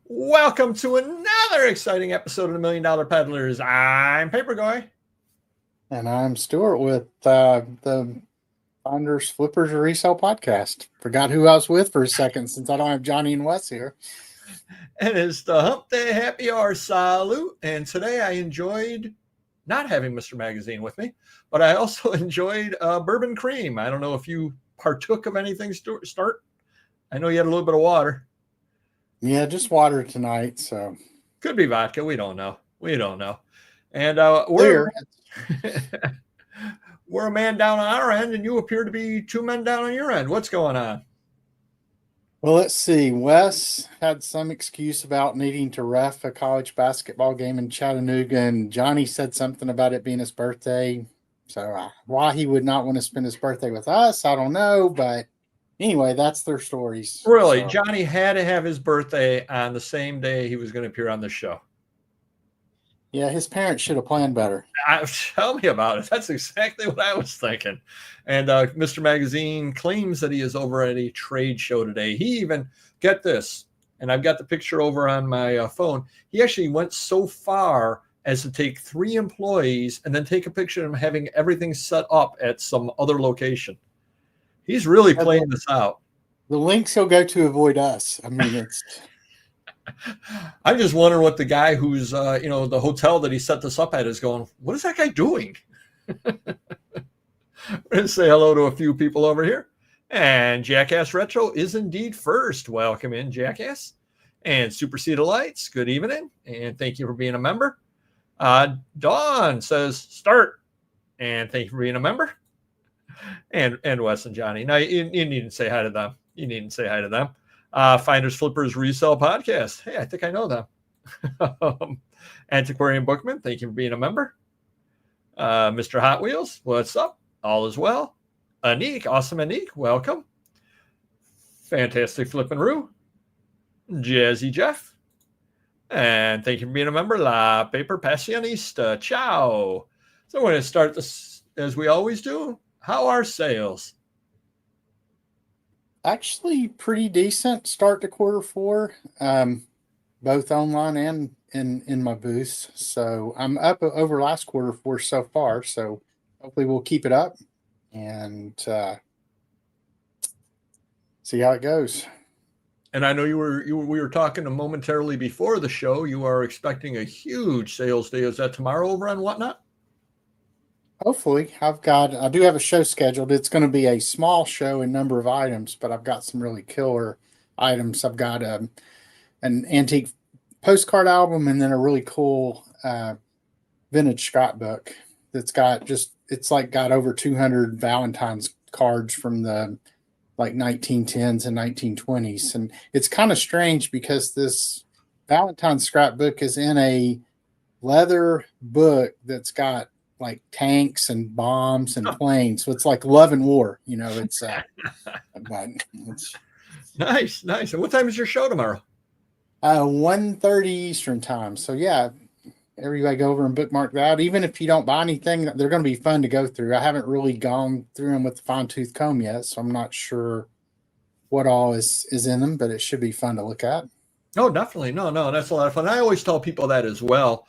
Welcome to another exciting episode of the Million Dollar Peddlers. I'm Paper Guy. And I'm Stuart with the Finders Flippers Resell Podcast. Forgot who I was with for a second since I don't have Johnny and Wes here. And it's the Hump Day Happy Hour Salute. And today I enjoyed not having Mr. Magazine with me, but I also enjoyed bourbon cream. I don't know if you partook of anything, Stuart. I know you had a little bit of water. Yeah, just water tonight. So could be vodka. We don't know. And we're a man down on our end, and you appear to be two men down on your end. What's going on? Well, let's see. Wes had some excuse about needing to ref a college basketball game in Chattanooga, and Johnny said something about it being his birthday. So why he would not want to spend his birthday with us, I don't know, but anyway, that's their stories. Really, so. Johnny had to have his birthday on the same day he was going to appear on the show. Yeah, his parents should have planned better. Tell me about it. That's exactly what I was thinking. And Mr. Magazine claims that he is over at a trade show today. He even, get this, and I've got the picture over on my phone. He actually went so far as to take 3 employees and then take a picture of him having everything set up at some other location. He's really playing this out. The links he'll go to avoid us. I mean, it's. I'm just wondering what the guy who's, the hotel that he set this up at is going, what is that guy doing? We're going to say hello to a few people over here. And Jackass Retro is indeed first. Welcome in, Jackass. And Super Cedar Lights, good evening. And thank you for being a member. Dawn says, start. And thank you for being a member. And Wes and Johnny. Now, you needn't say hi to them. Finders Flippers Resell Podcast. Hey, I think I know them. Antiquarian Bookman, thank you for being a member. Mr. Hot Wheels, what's up? All is well. Anik, awesome Anik, welcome. Fantastic Flippin' Roo. Jazzy Jeff. And thank you for being a member. La Paper Passionista. Ciao. So we're going to start this as we always do. How are sales? Actually, pretty decent start to Q4, both online and in my booth. So I'm up over last Q4 so far. So hopefully we'll keep it up and see how it goes. And I know we were talking momentarily before the show. You are expecting a huge sales day. Is that tomorrow over on Whatnot? Hopefully. I do have a show scheduled. It's going to be a small show in number of items, but I've got some really killer items. I've got an antique postcard album and then a really cool vintage scrapbook that's got over 200 Valentine's cards from the 1910s and 1920s. And it's kind of strange because this Valentine's scrapbook is in a leather book that's got like tanks and bombs and planes. So it's like love and war, it's nice. And what time is your show tomorrow? 1:30 Eastern time. So yeah, everybody go over and bookmark that. Even if you don't buy anything, they're going to be fun to go through. I haven't really gone through them with the fine tooth comb yet, so I'm not sure what all is in them, but it should be fun to look at. Oh, definitely. No, that's a lot of fun. I always tell people that as well.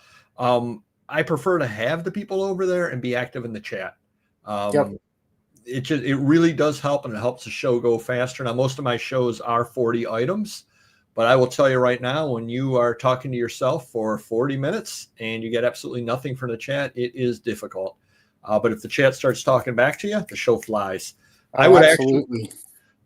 I prefer to have the people over there and be active in the chat. Yep. It really does help, and it helps the show go faster. Now, most of my shows are 40 items, but I will tell you right now, when you are talking to yourself for 40 minutes and you get absolutely nothing from the chat, it is difficult. But if the chat starts talking back to you, the show flies. Absolutely.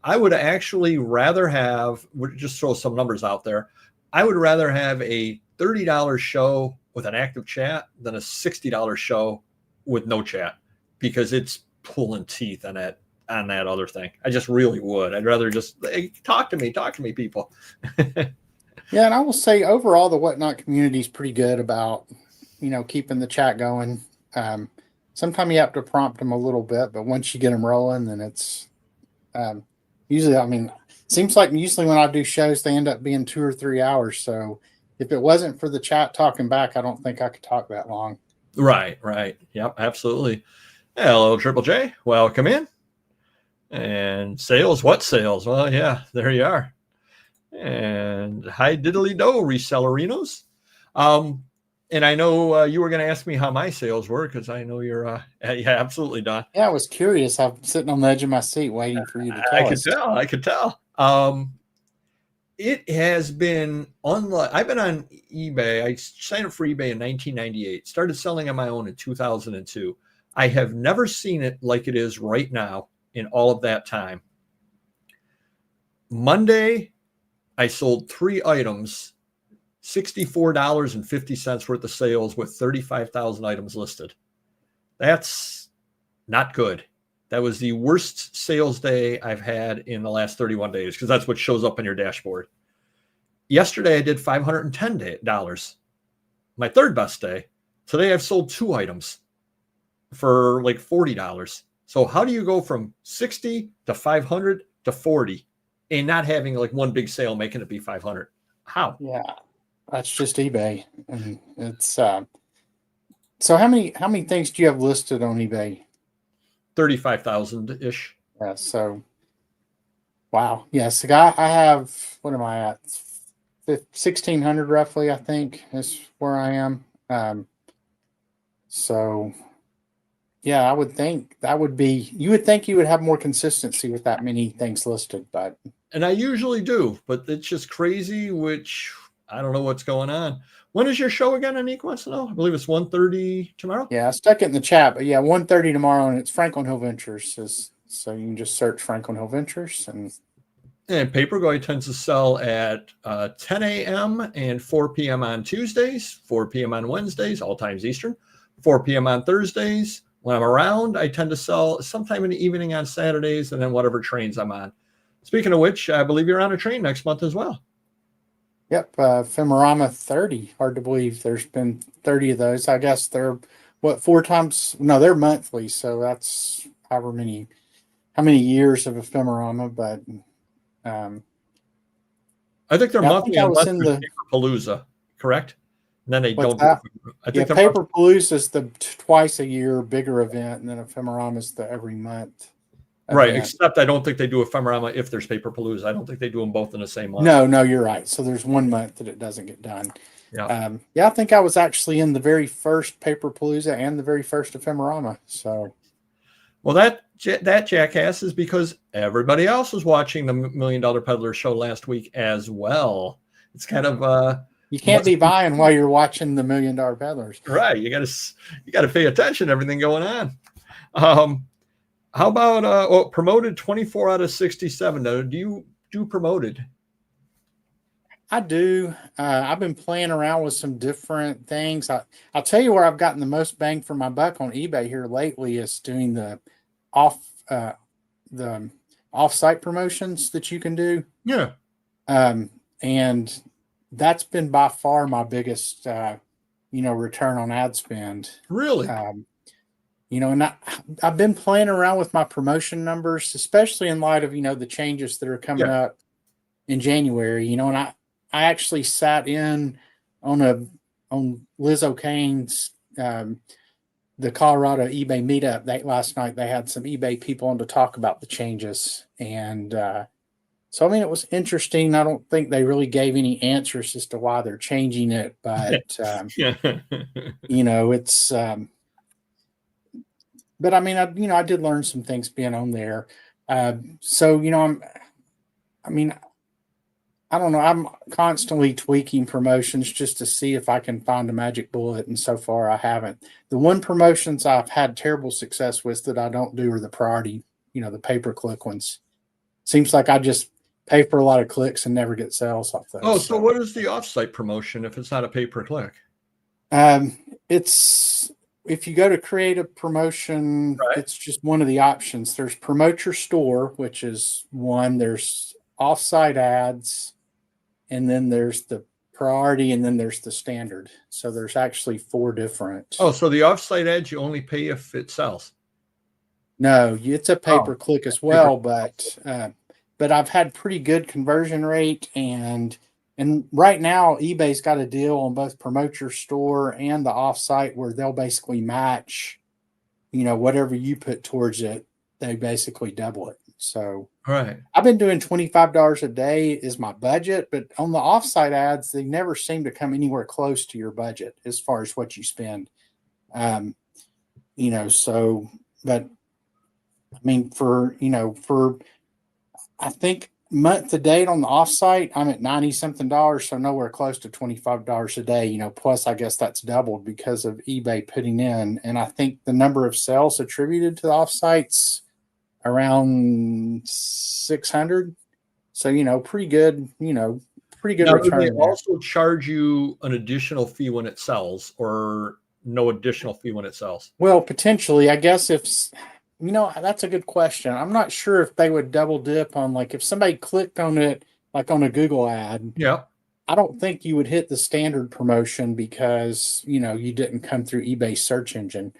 I would actually rather have, just throw some numbers out there. I would rather have a $30 show with an active chat than a $60 show with no chat, because it's pulling teeth on that other thing. I just really would. I'd rather just talk to me, people. Yeah, and I will say overall the Whatnot community is pretty good about keeping the chat going. Sometimes you have to prompt them a little bit, but once you get them rolling, then it's usually. Seems like usually when I do shows, they end up being 2 or 3 hours. So if it wasn't for the chat talking back, I don't think I could talk that long. Right. Yep, absolutely. Hello, Triple J. Welcome in. And sales, what sales? Well, yeah, there you are. And hi, diddly do, resellerinos. And I know you were going to ask me how my sales were because I know you're, yeah, absolutely, Don. Yeah, I was curious. I'm sitting on the edge of my seat waiting for you to I tell could us. tell. I could tell. It has been unlike. I've been on eBay. I signed up for eBay in 1998. Started selling on my own in 2002. I have never seen it like it is right now in all of that time. Monday, I sold 3 items, $64.50 worth of sales with 35,000 items listed. That's not good. That was the worst sales day I've had in the last 31 days because that's what shows up on your dashboard. Yesterday, I did $510, my third best day. Today, I've sold 2 items for like $40. So how do you go from 60 to 500 to 40 and not having like one big sale making it be 500? How? Yeah, that's just eBay, and it's so how many things do you have listed on eBay? 35,000 ish. Yeah, so wow. Yes, I have, what am I at? 1,600 roughly, I think, is where I am. So yeah, I would think that would be, you would think you would have more consistency with that many things listed, but. And I usually do, but it's just crazy, which I don't know what's going on. When is your show again, Anique wants to know? I believe it's 1:30 tomorrow. Yeah, I stuck it in the chat, but yeah, 1:30 tomorrow, and it's Franklin Hill Ventures. So you can just search Franklin Hill Ventures. And Papergoy tends to sell at 10 a.m. and 4 p.m. on Tuesdays, 4 p.m. on Wednesdays, all times Eastern, 4 p.m. on Thursdays. When I'm around, I tend to sell sometime in the evening on Saturdays and then whatever trains I'm on. Speaking of which, I believe you're on a train next month as well. Yep, Ephemerama 30. Hard to believe there's been 30 of those. I guess they're, what, 4 times? No, they're monthly, so that's how many years of Ephemerama, but I think they're monthly unless in there's the Paperpalooza, correct? And then they don't. That? I think Paperpalooza is the twice a year bigger event, and then Ephemerama is the every month. Right, except I don't think they do Ephemerama if there's Paperpalooza. I don't think they do them both in the same month. No, you're right. So there's 1 month that it doesn't get done. Yeah. I think I was actually in the very first Paperpalooza and the very first Ephemerama. So, well, that jackass is because everybody else was watching the $1 Million Peddler show last week as well. It's kind of you can't be buying while you're watching the $1 Million Peddlers. Right. You got to pay attention to everything going on. How about promoted 24 out of 67? Now, do you do promoted? I do. I've been playing around with some different things. I'll tell you where I've gotten the most bang for my buck on eBay here lately is doing the off-site promotions that you can do. Yeah. And that's been by far my biggest, return on ad spend. Really? And I've been playing around with my promotion numbers, especially in light of, the changes that are coming up in January, and I actually sat in on Liz O'Kane's, the Colorado eBay meetup last night. They had some eBay people on to talk about the changes. And, so, it was interesting. I don't think they really gave any answers as to why they're changing it, but, it's, but I did learn some things being on there. So, I don't know. I'm constantly tweaking promotions just to see if I can find a magic bullet. And so far I haven't. The one promotions I've had terrible success with that I don't do are the priority, the pay-per-click ones. Seems like I just pay for a lot of clicks and never get sales off those. Oh, so what is the offsite promotion if it's not a pay-per-click? It's, if you go to create a promotion, It's just one of the options. There's promote your store, which is one. There's offsite ads, and then there's the priority, and then there's the standard. So there's actually 4 different. Oh, so the offsite ads you only pay if it sells? No, it's a pay-per-click as well, but I've had pretty good conversion rate, and right now eBay's got a deal on both promote your store and the offsite where they'll basically match, whatever you put towards it, they basically double it. So Right. I've been doing $25 a day is my budget, but on the offsite ads, they never seem to come anywhere close to your budget as far as what you spend. So, but I mean, I think month to date on the offsite, I'm at 90 something dollars. So nowhere close to $25 a day, plus I guess that's doubled because of eBay putting in. And I think the number of sales attributed to the offsites around 600. So, pretty good, Now, do they return there. also charge you an additional fee when it sells, or no additional fee when it sells? Well, potentially, I guess that's a good question. I'm not sure if they would double dip on, like, if somebody clicked on it, like on a Google ad, Yeah. I don't think you would hit the standard promotion because, you didn't come through eBay's search engine.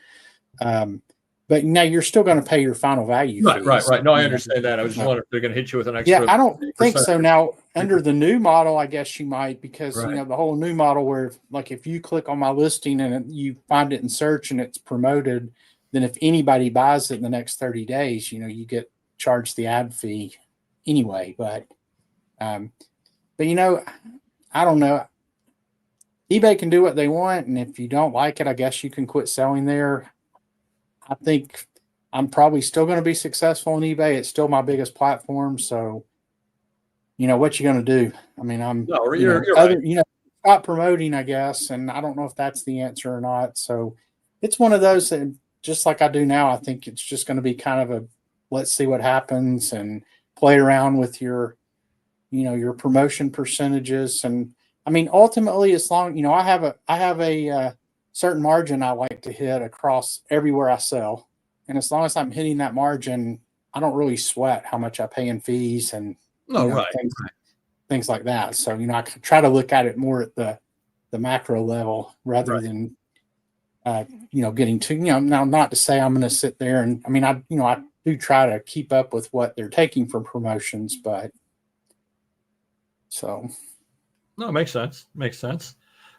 But now you're still going to pay your final value Right. fees. No, I understand that. I was just wondering if they're going to hit you with an Yeah, extra. I don't think so. percentage. Now, under the new model, I guess you might, because Right. the whole new model where, like, if you click on my listing and you find it in search and it's promoted, then if anybody buys it in the next 30 days, you get charged the ad fee anyway. But I don't know. eBay can do what they want, and if you don't like it, I guess you can quit selling there. I think I'm probably still going to be successful on eBay. It's still my biggest platform. So, what you going to do? I mean, No, you're right. Stop promoting, I guess. And I don't know if that's the answer or not. So it's one of those that, just like I do now, I think it's just going to be kind of let's see what happens and play around with your promotion percentages. And I mean, ultimately, as long, I have a certain margin I like to hit across everywhere I sell. And as long as I'm hitting that margin, I don't really sweat how much I pay in fees and things like that. So, I try to look at it more at the macro level rather than, getting to, now not to say I'm going to sit there and, I mean, I do try to keep up with what they're taking for promotions, but so. No, it makes sense.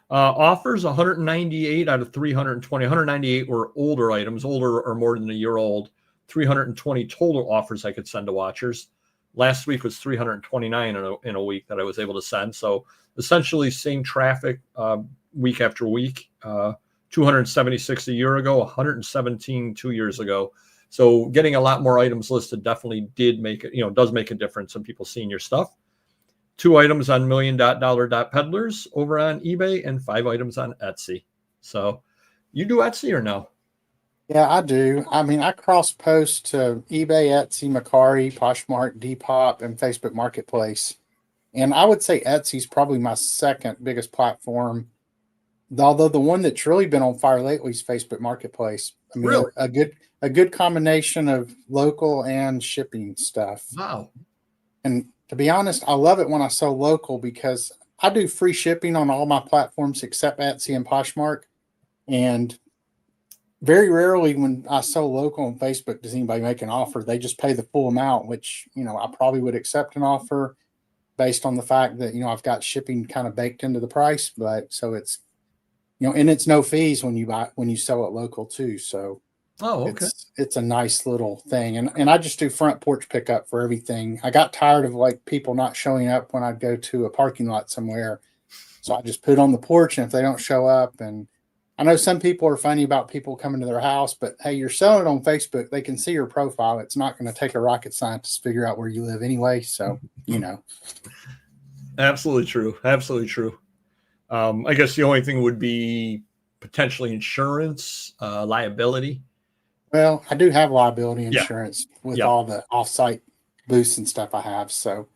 Offers 198 out of 320. 198 were older items, older or more than a year old. 320 total offers I could send to watchers. Last week was 329 in a week that I was able to send. So essentially same traffic week after week. 276 a year ago, 117 2 years ago. So getting a lot more items listed definitely does make a difference in people seeing your stuff. 2 items on million.dollar.peddlers over on eBay and 5 items on Etsy. So you do Etsy or no? Yeah, I do. I mean, I cross post to eBay, Etsy, Mercari, Poshmark, Depop, and Facebook Marketplace. And I would say Etsy's probably my second biggest platform. Although the one that's really been on fire lately is Facebook Marketplace. I mean, Really? a good combination of local and shipping stuff. Wow. And to be honest, I love it when I sell local because I do free shipping on all my platforms except Etsy and Poshmark. And very rarely when I sell local on Facebook does anybody make an offer. They just pay the full amount, which, I probably would accept an offer based on the fact that, I've got shipping kind of baked into the price. But so it's, and it's no fees when you sell it local too. So okay. It's a nice little thing. And I just do front porch pickup for everything. I got tired of like people not showing up when I'd go to a parking lot somewhere. So I just put it on the porch, and if they don't show up, and I know some people are funny about people coming to their house, but hey, you're selling it on Facebook. They can see your profile. It's not going to take a rocket scientist to figure out where you live anyway. So, Absolutely true. I guess the only thing would be potentially insurance, liability. Well, I do have liability insurance with all the offsite booths and stuff I have. So,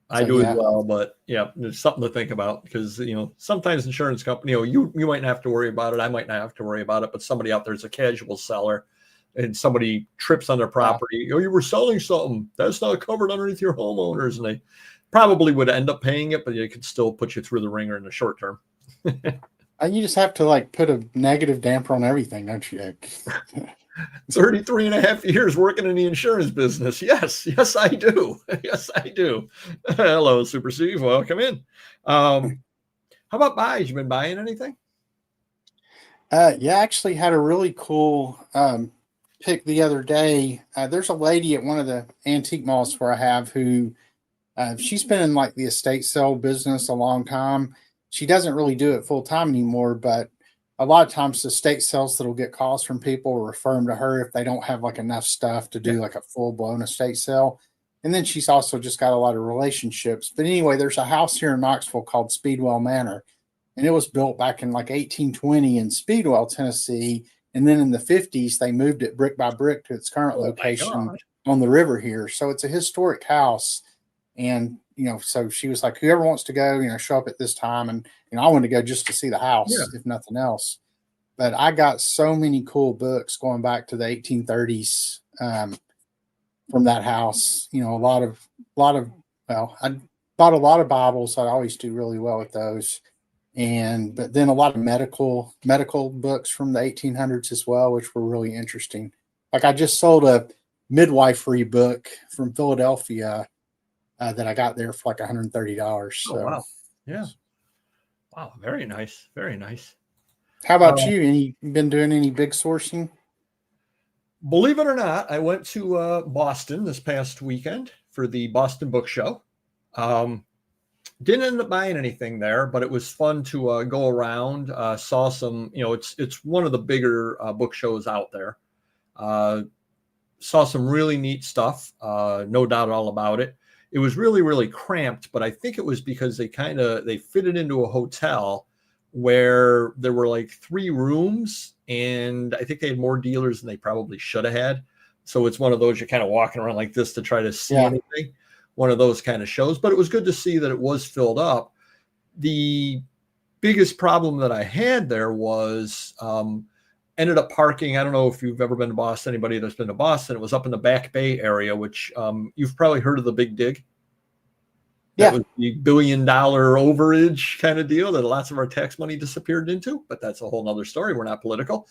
I do as well, but there's something to think about because, sometimes insurance company, you might not have to worry about it. I might not have to worry about it, but somebody out there is a casual seller and somebody trips on their property. You were selling something that's not covered underneath your homeowners, and they probably would end up paying it, but it could still put you through the ringer in the short term. You just have to like put a negative damper on everything, don't you? 33 and a half years working in the insurance business. Yes, I do. Hello, Super Steve. Welcome in. How about buys? You been buying anything? I actually had a really cool pick the other day. There's a lady at one of the antique malls where I have who she's been in like the estate sale business a long time. She doesn't really do it full time anymore, but a lot of times the estate sales that'll get calls from people will refer them to her if they don't have like enough stuff to do like a full blown estate sale. And then she's also just got a lot of relationships. But anyway, there's a house here in Knoxville called Speedwell Manor, and it was built back in like 1820 in Speedwell, Tennessee. And then in the 50s, they moved it brick by brick to its current location on the river here. So it's a historic house. And, so she was like, whoever wants to go, show up at this time. And, I wanted to go just to see the house, if nothing else. But I got so many cool books going back to the 1830s from that house. I bought a lot of Bibles. I always do really well with those. But then a lot of medical books from the 1800s as well, which were really interesting. Like I just sold a midwifery book from Philadelphia that I got there for like $130. So. Oh, wow. Yeah. Wow. Very nice. Very nice. How about you? Been doing any big sourcing? Believe it or not, I went to Boston this past weekend for the Boston Book Show. Didn't end up buying anything there, but it was fun to go around. Saw some, it's one of the bigger book shows out there. Saw some really neat stuff. No doubt all about it. It was really, really cramped, but I think it was because they fit it into a hotel where there were like 3 rooms, and I think they had more dealers than they probably should have had. So it's one of those you're kind of walking around like this to try to see anything. One of those kind of shows, but it was good to see that it was filled up. The biggest problem that I had there was ended up parking. I don't know if you've ever been to Boston, anybody that's been to Boston, it was up in the Back Bay area, which you've probably heard of the Big Dig. That was the $1 billion overage kind of deal that lots of our tax money disappeared into, but that's a whole nother story. We're not political.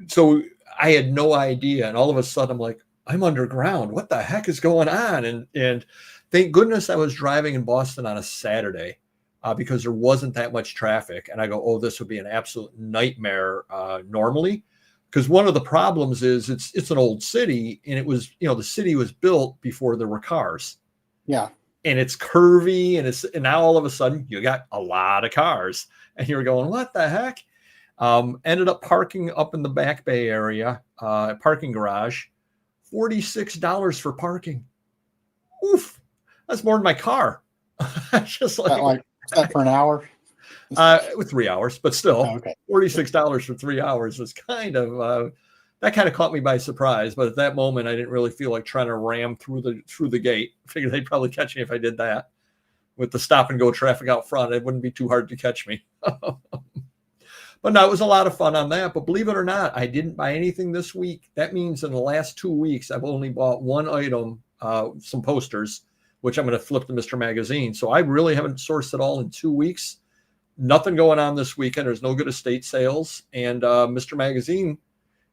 So I had no idea. And all of a sudden I'm like, I'm underground. What the heck is going on? And thank goodness I was driving in Boston on a Saturday because there wasn't that much traffic. And I go, oh, this would be an absolute nightmare normally. Because one of the problems is it's an old city, and it was, the city was built before there were cars. Yeah. And it's curvy, and now all of a sudden you got a lot of cars, and you're going, what the heck? Ended up parking up in the Back Bay area, parking garage, $46 for parking. Oof. That's more than my car. Just like is that for an hour? With 3 hours, but still, $46 for 3 hours was kind of that kind of caught me by surprise. But at that moment, I didn't really feel like trying to ram through the gate. I figured they'd probably catch me if I did that. With the stop and go traffic out front, it wouldn't be too hard to catch me. But no, it was a lot of fun on that. But believe it or not, I didn't buy anything this week. That means in the last 2 weeks, I've only bought one item, some posters, which I'm going to flip to Mr. Magazine. So I really haven't sourced at all in 2 weeks. Nothing going on this weekend. There's no good estate sales. And Mr. Magazine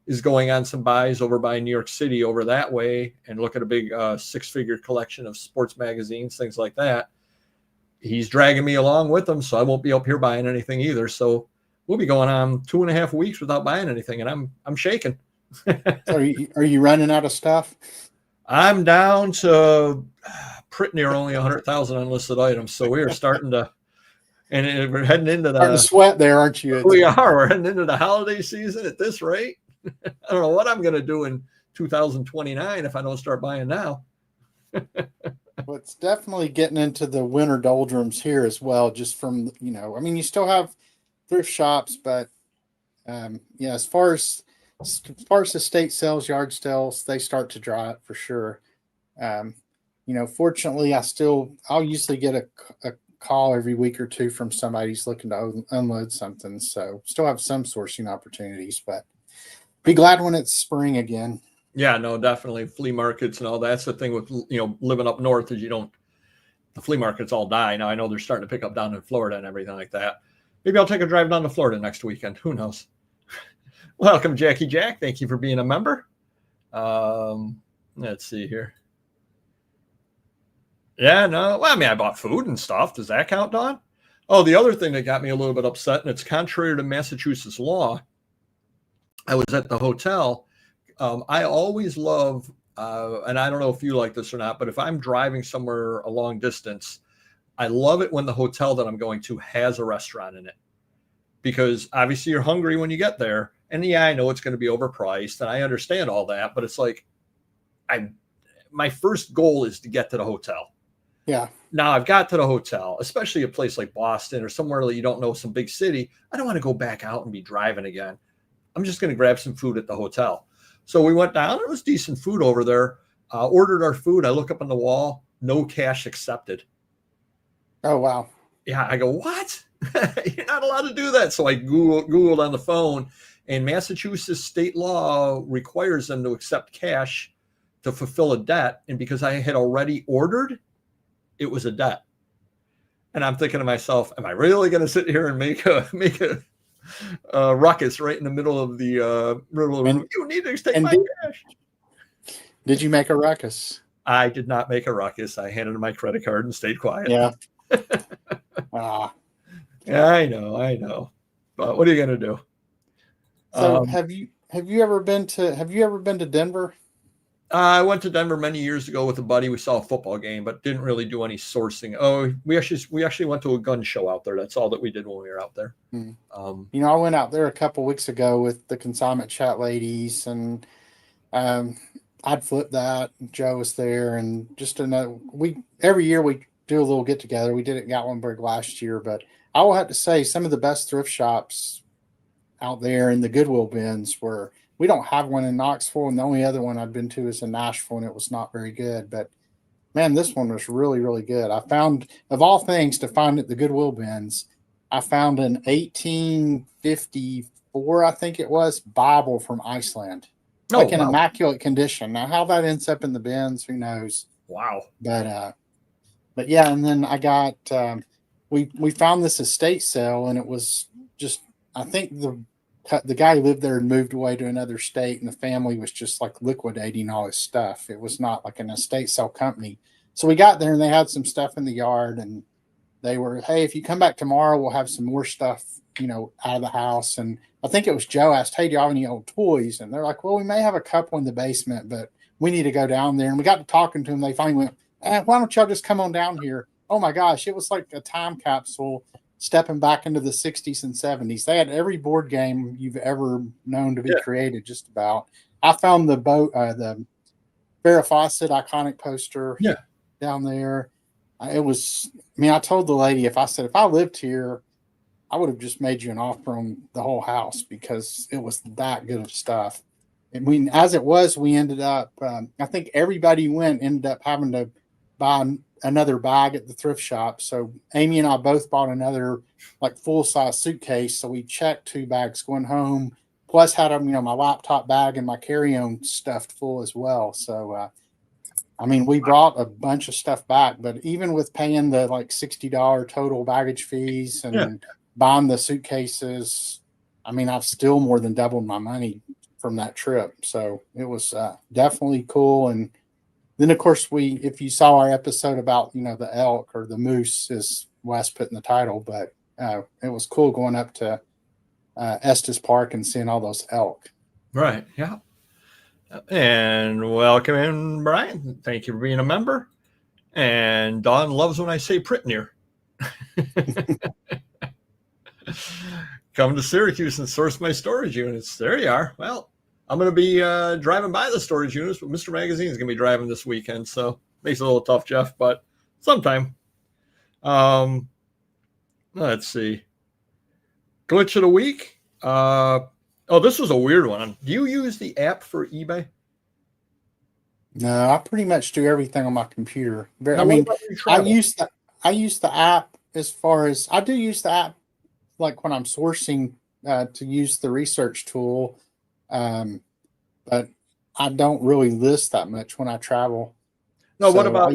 is going on some buys over by New York City over that way, and look at a big 6-figure collection of sports magazines, things like that. He's dragging me along with him, so I won't be up here buying anything either. So we'll be going on 2.5 weeks without buying anything, and I'm shaking. Are you running out of stuff? I'm down to pretty near only 100,000 unlisted items. So we are starting to, and we're heading into Starting to sweat there, aren't you? We are. We're heading into the holiday season at this rate. I don't know what I'm going to do in 2029 if I don't start buying now. Well, it's definitely getting into the winter doldrums here as well. Just from, you still have thrift shops, but as far as estate sales, yard sales, they start to dry up for sure. Fortunately, I'll usually get a call every week or two from somebody who's looking to unload something. So still have some sourcing opportunities, but be glad when it's spring again. Yeah, no, definitely. Flea markets and all that's the thing with, living up north is the flea markets all die. Now I know they're starting to pick up down in Florida and everything like that. Maybe I'll take a drive down to Florida next weekend. Who knows? Welcome, Jackie Jack. Thank you for being a member. Let's see here. Yeah, no. Well, I bought food and stuff. Does that count, Don? Oh, the other thing that got me a little bit upset, and it's contrary to Massachusetts law. I was at the hotel. I always love, and I don't know if you like this or not, but if I'm driving somewhere a long distance, I love it when the hotel that I'm going to has a restaurant in it, because obviously you're hungry when you get there. And yeah, I know it's going to be overpriced and I understand all that, but it's like, my first goal is to get to the hotel. Yeah. Now I've got to the hotel, especially a place like Boston or somewhere that you don't know, some big city. I don't want to go back out and be driving again. I'm just going to grab some food at the hotel. So we went down. It was decent food over there. Ordered our food. I look up on the wall, no cash accepted. Oh, wow. Yeah. I go, what? You're not allowed to do that. So I Googled on the phone, and Massachusetts state law requires them to accept cash to fulfill a debt. And because I had already ordered, it was a debt. And I'm thinking to myself, am I really going to sit here and make a ruckus right in the middle of the you need to take my cash. Did you make a ruckus? I did not make a ruckus. I handed him my credit card and stayed quiet. Yeah. Yeah, I know. But what are you going to do? So have you ever been to Denver? I went to Denver many years ago with a buddy. We saw a football game, but didn't really do any sourcing. Oh, we actually went to a gun show out there. That's all that we did when we were out there. I went out there a couple weeks ago with the Consignment Chat ladies, and I'd flipped that. Joe was there, and just every year we do a little get together. We did it in Gatlinburg last year, but I will have to say some of the best thrift shops out there in the Goodwill bins were. We don't have one in Knoxville, and the only other one I've been to is in Nashville, and it was not very good. But, man, this one was really, really good. I found, of all things, to find at the Goodwill bins, I found an 1854, I think it was, Bible from Iceland. In immaculate condition. Now, how that ends up in the bins, who knows? Wow. But yeah, and then I got we found this estate sale, and it was just, I think the guy who lived there and moved away to another state, and the family was just like liquidating all his stuff. It was not like an estate sale company. So we got there and they had some stuff in the yard, and they were, hey, if you come back tomorrow, we'll have some more stuff, out of the house. And I think it was Joe asked, hey, do you have any old toys? And they're like, well, we may have a couple in the basement, but we need to go down there. And we got to talking to them. They finally went, why don't y'all just come on down here? Oh my gosh, it was like a time capsule stepping back into the 60s and 70s. They had every board game you've ever known to be created, just about. I found the Farrah Fawcett iconic poster down there. I told the lady, if I lived here, I would have just made you an offer on the whole house because it was that good of stuff. And as it was, we ended up, I think everybody ended up having to buy another bag at the thrift shop. So Amy and I both bought another like full-size suitcase. So we checked 2 bags going home, plus had my laptop bag and my carry-on stuffed full as well. So, we brought a bunch of stuff back, but even with paying the like $60 total baggage fees and buying the suitcases, I've still more than doubled my money from that trip. So it was definitely cool. And then, of course, if you saw our episode about, the elk or the moose, as Wes put in the title, but it was cool going up to Estes Park and seeing all those elk. Right. Yeah. And welcome in, Brian. Thank you for being a member. And Dawn loves when I say Prittner. Come to Syracuse and source my storage units. There you are. Well, I'm going to be driving by the storage units, but Mr. Magazine is going to be driving this weekend, so makes it a little tough, Jeff, but sometime. Let's see. Glitch of the week. This was a weird one. Do you use the app for eBay? No, I pretty much do everything on my computer. I use the app as far as I do use the app, like when I'm sourcing to use the research tool. But I don't really list that much when I travel. No, so what about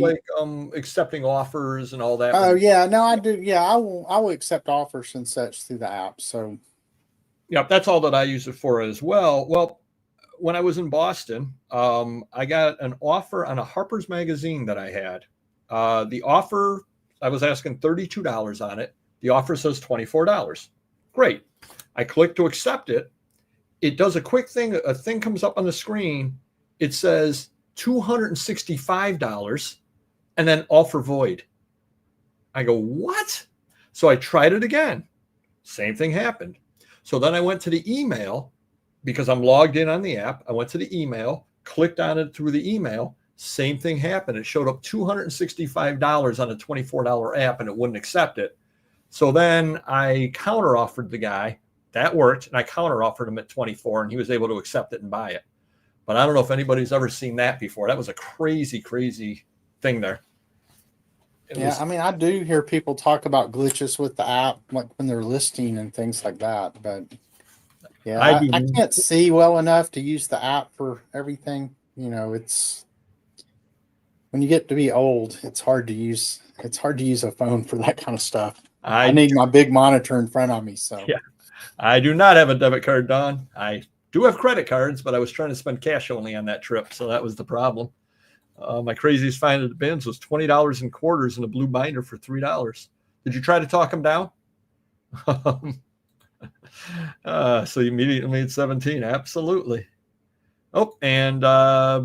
accepting offers and all that? Oh yeah, no, I do. Yeah, I will accept offers and such through the app. So yeah, that's all that I use it for as well. Well, when I was in Boston, I got an offer on a Harper's magazine that I had. The offer, I was asking $32 on it. The offer says $24. Great. I clicked to accept it. it does a quick thing. A thing comes up on the screen. It says $265 and then offer void. I go, what? So I tried it again. Same thing happened. So then I went to the email because I'm logged in on the app. I went to the email, clicked on it through the email. Same thing happened. It showed up $265 on a $24 app and it wouldn't accept it. So then I counter offered the guy. That worked. And I counter offered him at 24 and he was able to accept it and buy it. But I don't know if anybody's ever seen that before. That was a crazy, crazy thing there. I mean, I do hear people talk about glitches with the app, like when they're listing and things like that. But yeah, I can't see well enough to use the app for everything. You know, it's when you get to be old, it's hard to use. It's hard to use a phone for that kind of stuff. I need my big monitor in front of me. So yeah, I do not have a debit card, Don. I do have credit cards, but I was trying to spend cash only on that trip, so that was the problem. My craziest find at the bins was $20 in quarters in a blue binder for $3. Did you try to talk him down? So you immediately made 17. Absolutely. Oh, and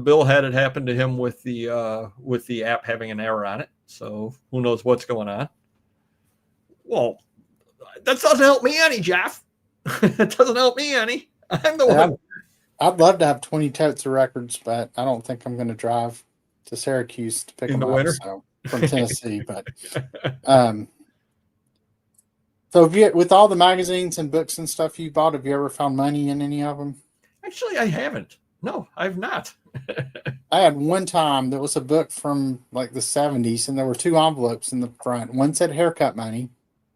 Bill had it happen to him with the app having an error on it. So who knows what's going on? Well, that doesn't help me any, Jeff. It doesn't help me any. I'm the one. I'd love to have 20 totes of records, but I don't think I'm going to drive to Syracuse to pick them up. So from Tennessee, but so with all the magazines and books and stuff you bought, have you ever found money in any of them? Actually, I haven't. No, I've not. I had one time there was a book from like the 70s, and there were 2 envelopes in the front. One said haircut money,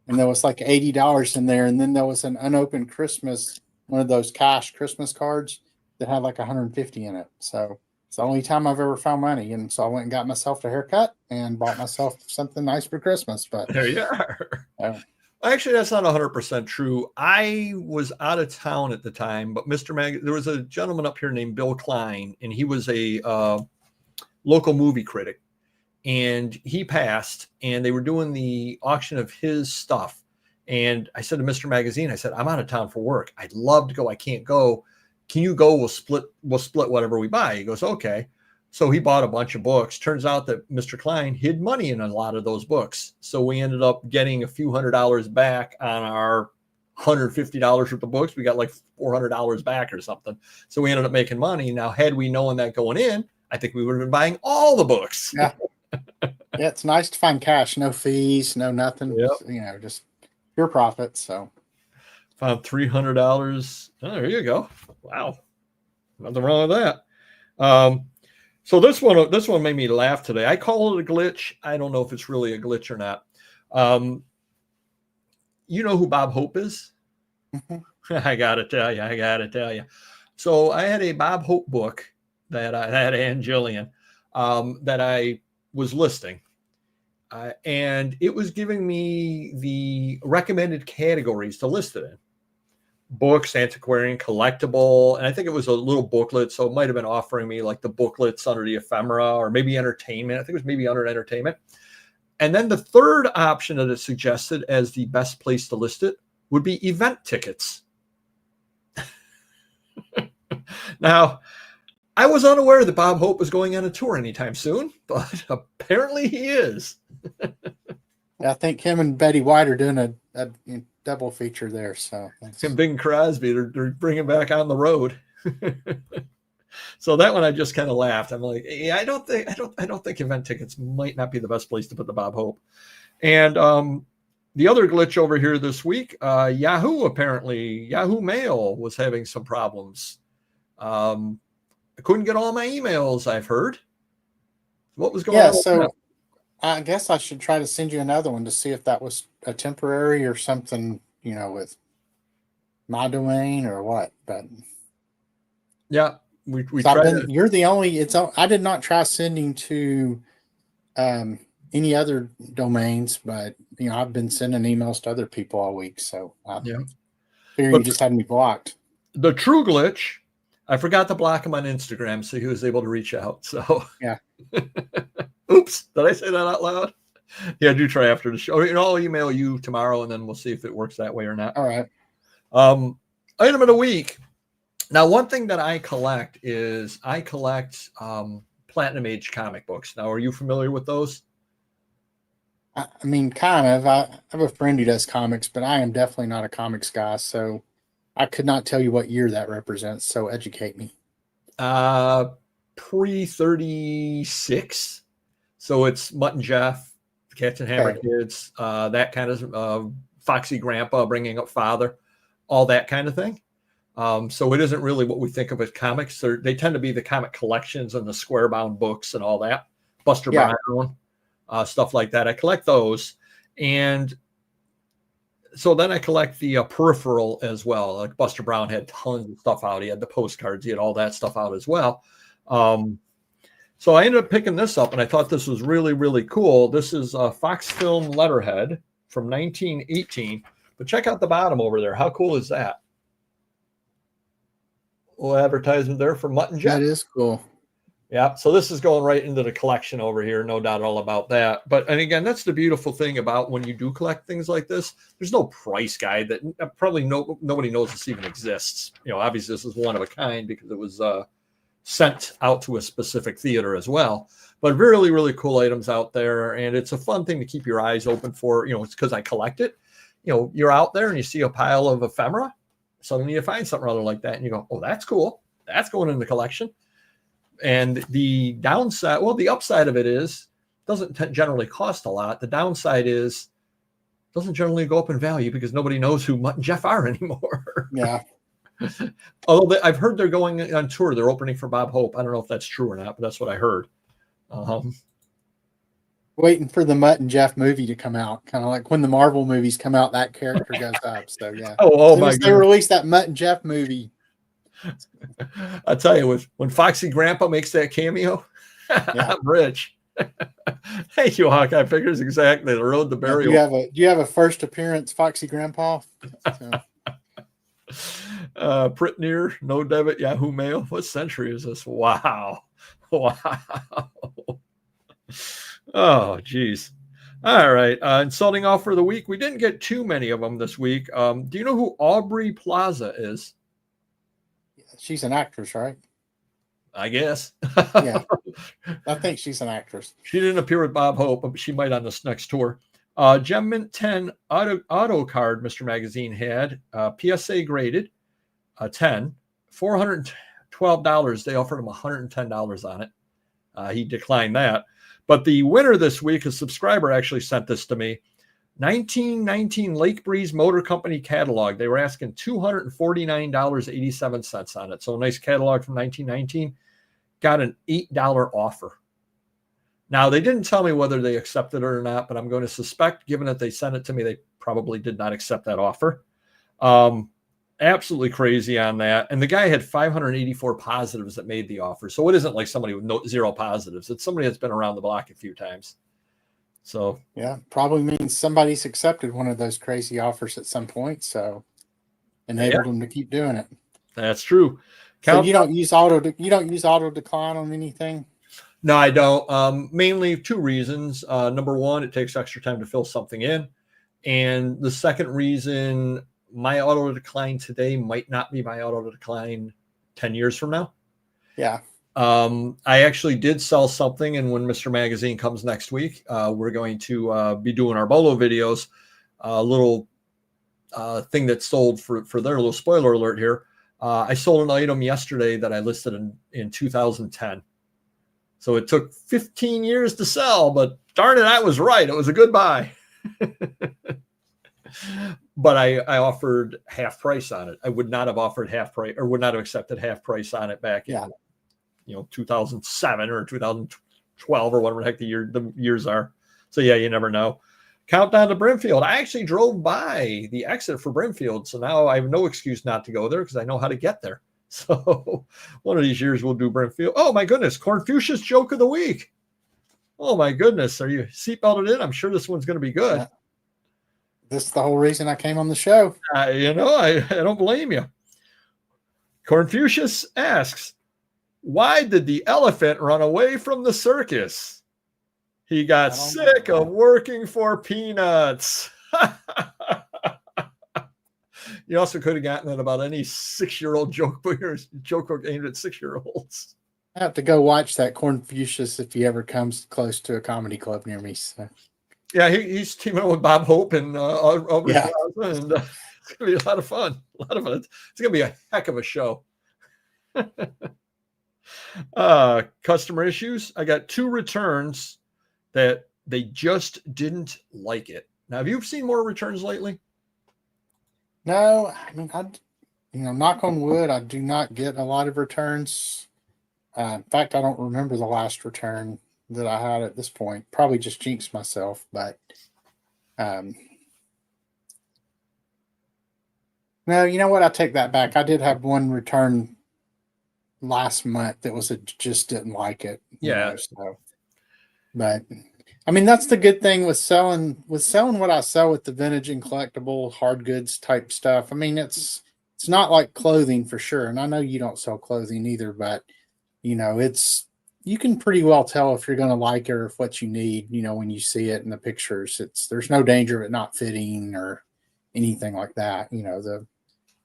and there was like $80 in there, and then there was an unopened Christmas, one of those cash Christmas cards that had like 150 in it. So it's the only time I've ever found money. And so I went and got myself a haircut and bought myself something nice for Christmas. But there you are. Actually, that's not 100% true. I was out of town at the time, but there was a gentleman up here named Bill Klein, and he was a local movie critic. And he passed, and they were doing the auction of his stuff. And I said to Mr. Magazine, I said, I'm out of town for work. I'd love to go. I can't go. Can you go? We'll split whatever we buy. He goes, okay. So he bought a bunch of books. Turns out that Mr. Klein hid money in a lot of those books. So we ended up getting a few $100s back on our $150 worth of books. We got like $400 back or something. So we ended up making money. Now, had we known that going in, I think we would have been buying all the books. Yeah. Yeah, it's nice to find cash, no fees, no nothing. Yep. You know, just pure profit. So found $300. Oh, there you go. Wow. Nothing wrong with that. So this one made me laugh today. I call it a glitch. I don't know if it's really a glitch or not. You know who Bob Hope is? Mm-hmm. I got to tell you. So I had a Bob Hope book that I had Ann Jillian that I was listing. And it was giving me the recommended categories to list it in. Books, antiquarian, collectible, and I think it was a little booklet, so it might have been offering me like the booklets under the ephemera, or maybe entertainment. I think it was maybe under entertainment. And then the third option that it suggested as the best place to list it would be event tickets. Now, I was unaware that Bob Hope was going on a tour anytime soon, but apparently he is. I think him and Betty White are doing a double feature there. So and Bing Crosby, they're bringing back On the Road. So that one I just kind of laughed. I'm like, yeah, I don't think event tickets might not be the best place to put the Bob Hope. And the other glitch over here this week, Yahoo Mail was having some problems. I couldn't get all my emails, I've heard. What was going on? Yeah, so I guess I should try to send you another one to see if that was a temporary or something, you know, with my domain or what. But yeah, we tried. You're the only. I did not try sending to any other domains, but you know, I've been sending emails to other people all week, so I figure you just had me blocked. The true glitch, I forgot to block him on Instagram, so he was able to reach out. So yeah. Oops, did I say that out loud? Yeah, do try after the show. I'll email you tomorrow, and then we'll see if it works that way or not. All right. Item of the week. Now, one thing that I collect is platinum age comic books. Now, are you familiar with those? I mean, kind of. I have a friend who does comics, but I am definitely not a comics guy, so I could not tell you what year that represents. So educate me. Uh, Pre 36. So it's Mutt and Jeff, the Cats and Hammer Okay. Kids, that kind of Foxy Grandpa bringing up father, all that kind of thing. So it isn't really what we think of as comics. They tend to be the comic collections and the square bound books and all that. Buster Yeah. Brown, stuff like that. I collect those. And so then I collect the peripheral as well. Like Buster Brown had tons of stuff out. He had the postcards. He had all that stuff out as well. So I ended up picking this up, and I thought this was really, really cool. This is a Fox Film letterhead from 1918. But check out the bottom over there. How cool is that? Little advertisement there for Mutt and Jeff. That is cool. Yeah, so this is going right into the collection over here, no doubt all about that. But and again, that's the beautiful thing about when you do collect things like this. There's no price guide that probably nobody knows this even exists. Obviously this is one of a kind because it was sent out to a specific theater as well. But really, really cool items out there, and it's a fun thing to keep your eyes open for. It's because I collect it. You're out there and you see a pile of ephemera. Suddenly you find something rather like that, and you go, "Oh, that's cool. That's going in the collection." And the downside, well, the upside of it is doesn't generally cost a lot. The downside is doesn't generally go up in value because nobody knows who Mutt and Jeff are anymore. Yeah. Although I've heard they're going on tour. They're opening for Bob Hope. I don't know if that's true or not, but that's what I heard. Waiting for the Mutt and Jeff movie to come out. Kind of like when the Marvel movies come out, that character goes up. So, yeah. Oh my As they goodness. release that Mutt and Jeff movie. I tell you, when Foxy Grandpa makes that cameo, Yeah. I'm rich. Thank you, Hawkeye Figures. Exactly. The road to burial. Do you have a first appearance, Foxy Grandpa? So. Print near, no debit, Yahoo Mail. What century is this? Wow. Oh, geez. All right. Insulting offer of the week. We didn't get too many of them this week. Do you know who Aubrey Plaza is? She's an actress, right? I guess. Yeah. I think she's an actress. She didn't appear with Bob Hope, but she might on this next tour. Gem Mint 10 auto card Mr. Magazine had, PSA graded, 10, $412. They offered him $110 on it. He declined that. But the winner this week, a subscriber actually sent this to me. 1919 Lake Breeze Motor Company catalog. They were asking $249.87 on it. So a nice catalog from 1919. Got an $8 offer. Now, they didn't tell me whether they accepted it or not, but I'm going to suspect, given that they sent it to me, they probably did not accept that offer. Absolutely crazy on that. And the guy had 584 positives that made the offer. So it isn't like somebody with zero positives. It's somebody that's been around the block a few times. So yeah, probably means somebody's accepted one of those crazy offers at some point. So enabled them to keep doing it. That's true. So you don't use auto decline on anything? No, I don't. Mainly two reasons. Number one, it takes extra time to fill something in. And the second reason, my auto decline today might not be my auto decline 10 years from now. Yeah. I actually did sell something, and when Mr. Magazine comes next week, we're going to be doing our Bolo videos. A little thing that sold for their little spoiler alert here. I sold an item yesterday that I listed in 2010. So it took 15 years to sell, but darn it, I was right. It was a good buy. But I offered half price on it. I would not have offered half price, or would not have accepted half price on it back in 2007 or 2012 or whatever the heck the years are. So yeah, you never know. Countdown to Brimfield. I actually drove by the exit for Brimfield, so now I have no excuse not to go there because I know how to get there. So one of these years we'll do Brimfield. Oh my goodness, Cornfucius joke of the week. Oh my goodness, are you seatbelted in? I'm sure this one's going to be good. Yeah. This is the whole reason I came on the show. I don't blame you. Cornfucius asks, why did the elephant run away from the circus? He got sick of working for peanuts. You also could have gotten it about any 6-year-old joke book aimed at 6-year-olds. I have to go watch that Confucius if he ever comes close to a comedy club near me. So. Yeah, he's teaming up with Bob Hope and August Yeah. Raza, and it's going to be a lot of fun. A lot of fun. It's going to be a heck of a show. Customer issues. I got 2 returns that they just didn't like it. Now, have you seen more returns lately? No, I mean, knock on wood, I do not get a lot of returns. In fact, I don't remember the last return that I had at this point. Probably just jinxed myself, but no, you know what? I take that back. I did have one return last month that was just didn't like it. Yeah. So, but I mean, that's the good thing with selling what I sell with the vintage and collectible hard goods type stuff. I mean, it's not like clothing for sure. And I know you don't sell clothing either, but you can pretty well tell if you're going to like it or if what you need, when you see it in the pictures. There's no danger of it not fitting or anything like that,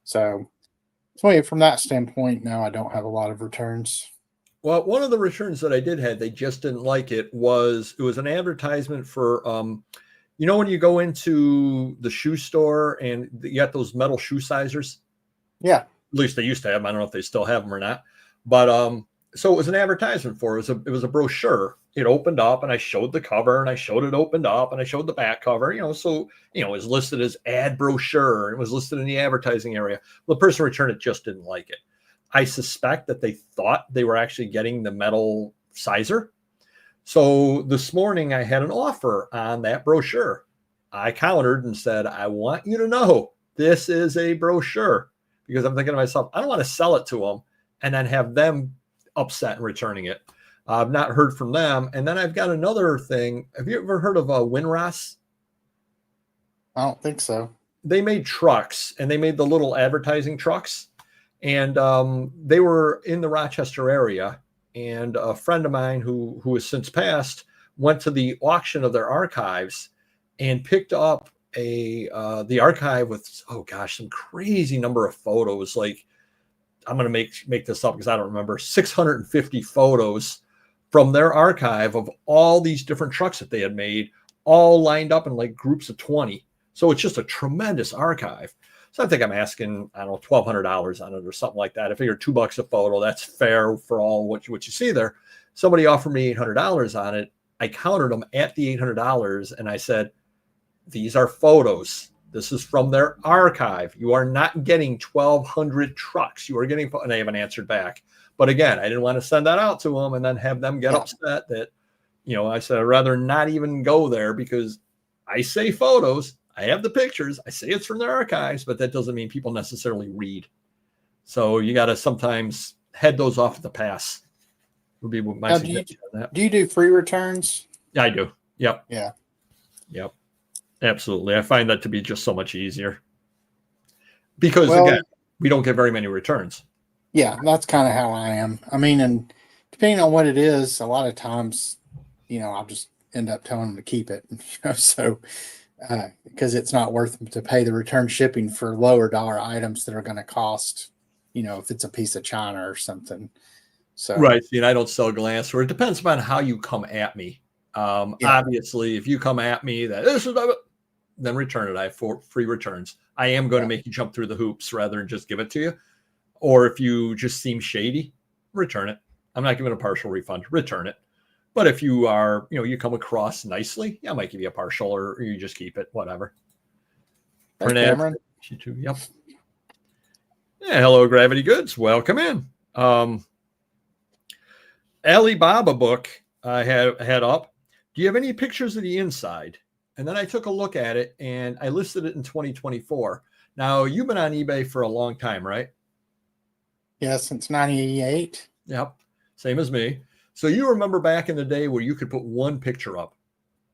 so from that standpoint, no, I don't have a lot of returns. Well, one of the returns that I did have, they just didn't like it was an advertisement for, when you go into the shoe store and you got those metal shoe sizers. Yeah. At least they used to have them. I don't know if they still have them or not, but, so it was an advertisement for it. It was a brochure. It opened up and I showed the cover and I showed it opened up and I showed the back cover, so, it was listed as ad brochure. It was listed in the advertising area. Well, the person returned it just didn't like it. I suspect that they thought they were actually getting the metal sizer. So this morning I had an offer on that brochure. I countered and said, I want you to know this is a brochure, because I'm thinking to myself, I don't want to sell it to them and then have them upset and returning it. I've not heard from them. And then I've got another thing. Have you ever heard of Winross? I don't think so. They made trucks, and they made the little advertising trucks. And they were in the Rochester area. And a friend of mine who has since passed went to the auction of their archives and picked up the archive with, some crazy number of photos. Like, I'm going to make this up because I don't remember, 650 photos from their archive of all these different trucks that they had made, all lined up in like groups of 20. So it's just a tremendous archive. So I think I'm asking, I don't know, $1,200 on it or something like that. I figure $2 a photo, that's fair for all what you see there. Somebody offered me $800 on it. I countered them at the $800 and I said, these are photos. This is from their archive. You are not getting 1,200 trucks. You are getting, and they haven't answered back. But again, I didn't want to send that out to them and then have them get upset that, I said, I'd rather not even go there, because I say photos, I have the pictures, I say it's from their archives, but that doesn't mean people necessarily read. So you got to sometimes head those off at the pass. Would be my suggestion on that. Do you do free returns? Yeah, I do. Yep. Yeah. Yep. Absolutely. I find that to be just so much easier, because again, we don't get very many returns. Yeah, that's kind of how I am. I mean, and depending on what it is, a lot of times, I'll just end up telling them to keep it, so because it's not worth to pay the return shipping for lower dollar items that are going to cost, if it's a piece of china or something. So right. And I don't sell glassware. It depends upon how you come at me. Obviously, if you come at me that this is, then return it. I have free returns. I am going to make you jump through the hoops rather than just give it to you. Or if you just seem shady, return it. I'm not giving a partial refund. Return it. But if you are, you come across nicely, I might give you a partial, or you just keep it, whatever. Thanks, Cameron. Yep. Yeah, hello, Gravity Goods. Welcome in. Alibaba book I had up. Do you have any pictures of the inside? And then I took a look at it and I listed it in 2024. Now, you've been on eBay for a long time, right? Yeah, since 98. Yep. Same as me. So you remember back in the day where you could put one picture up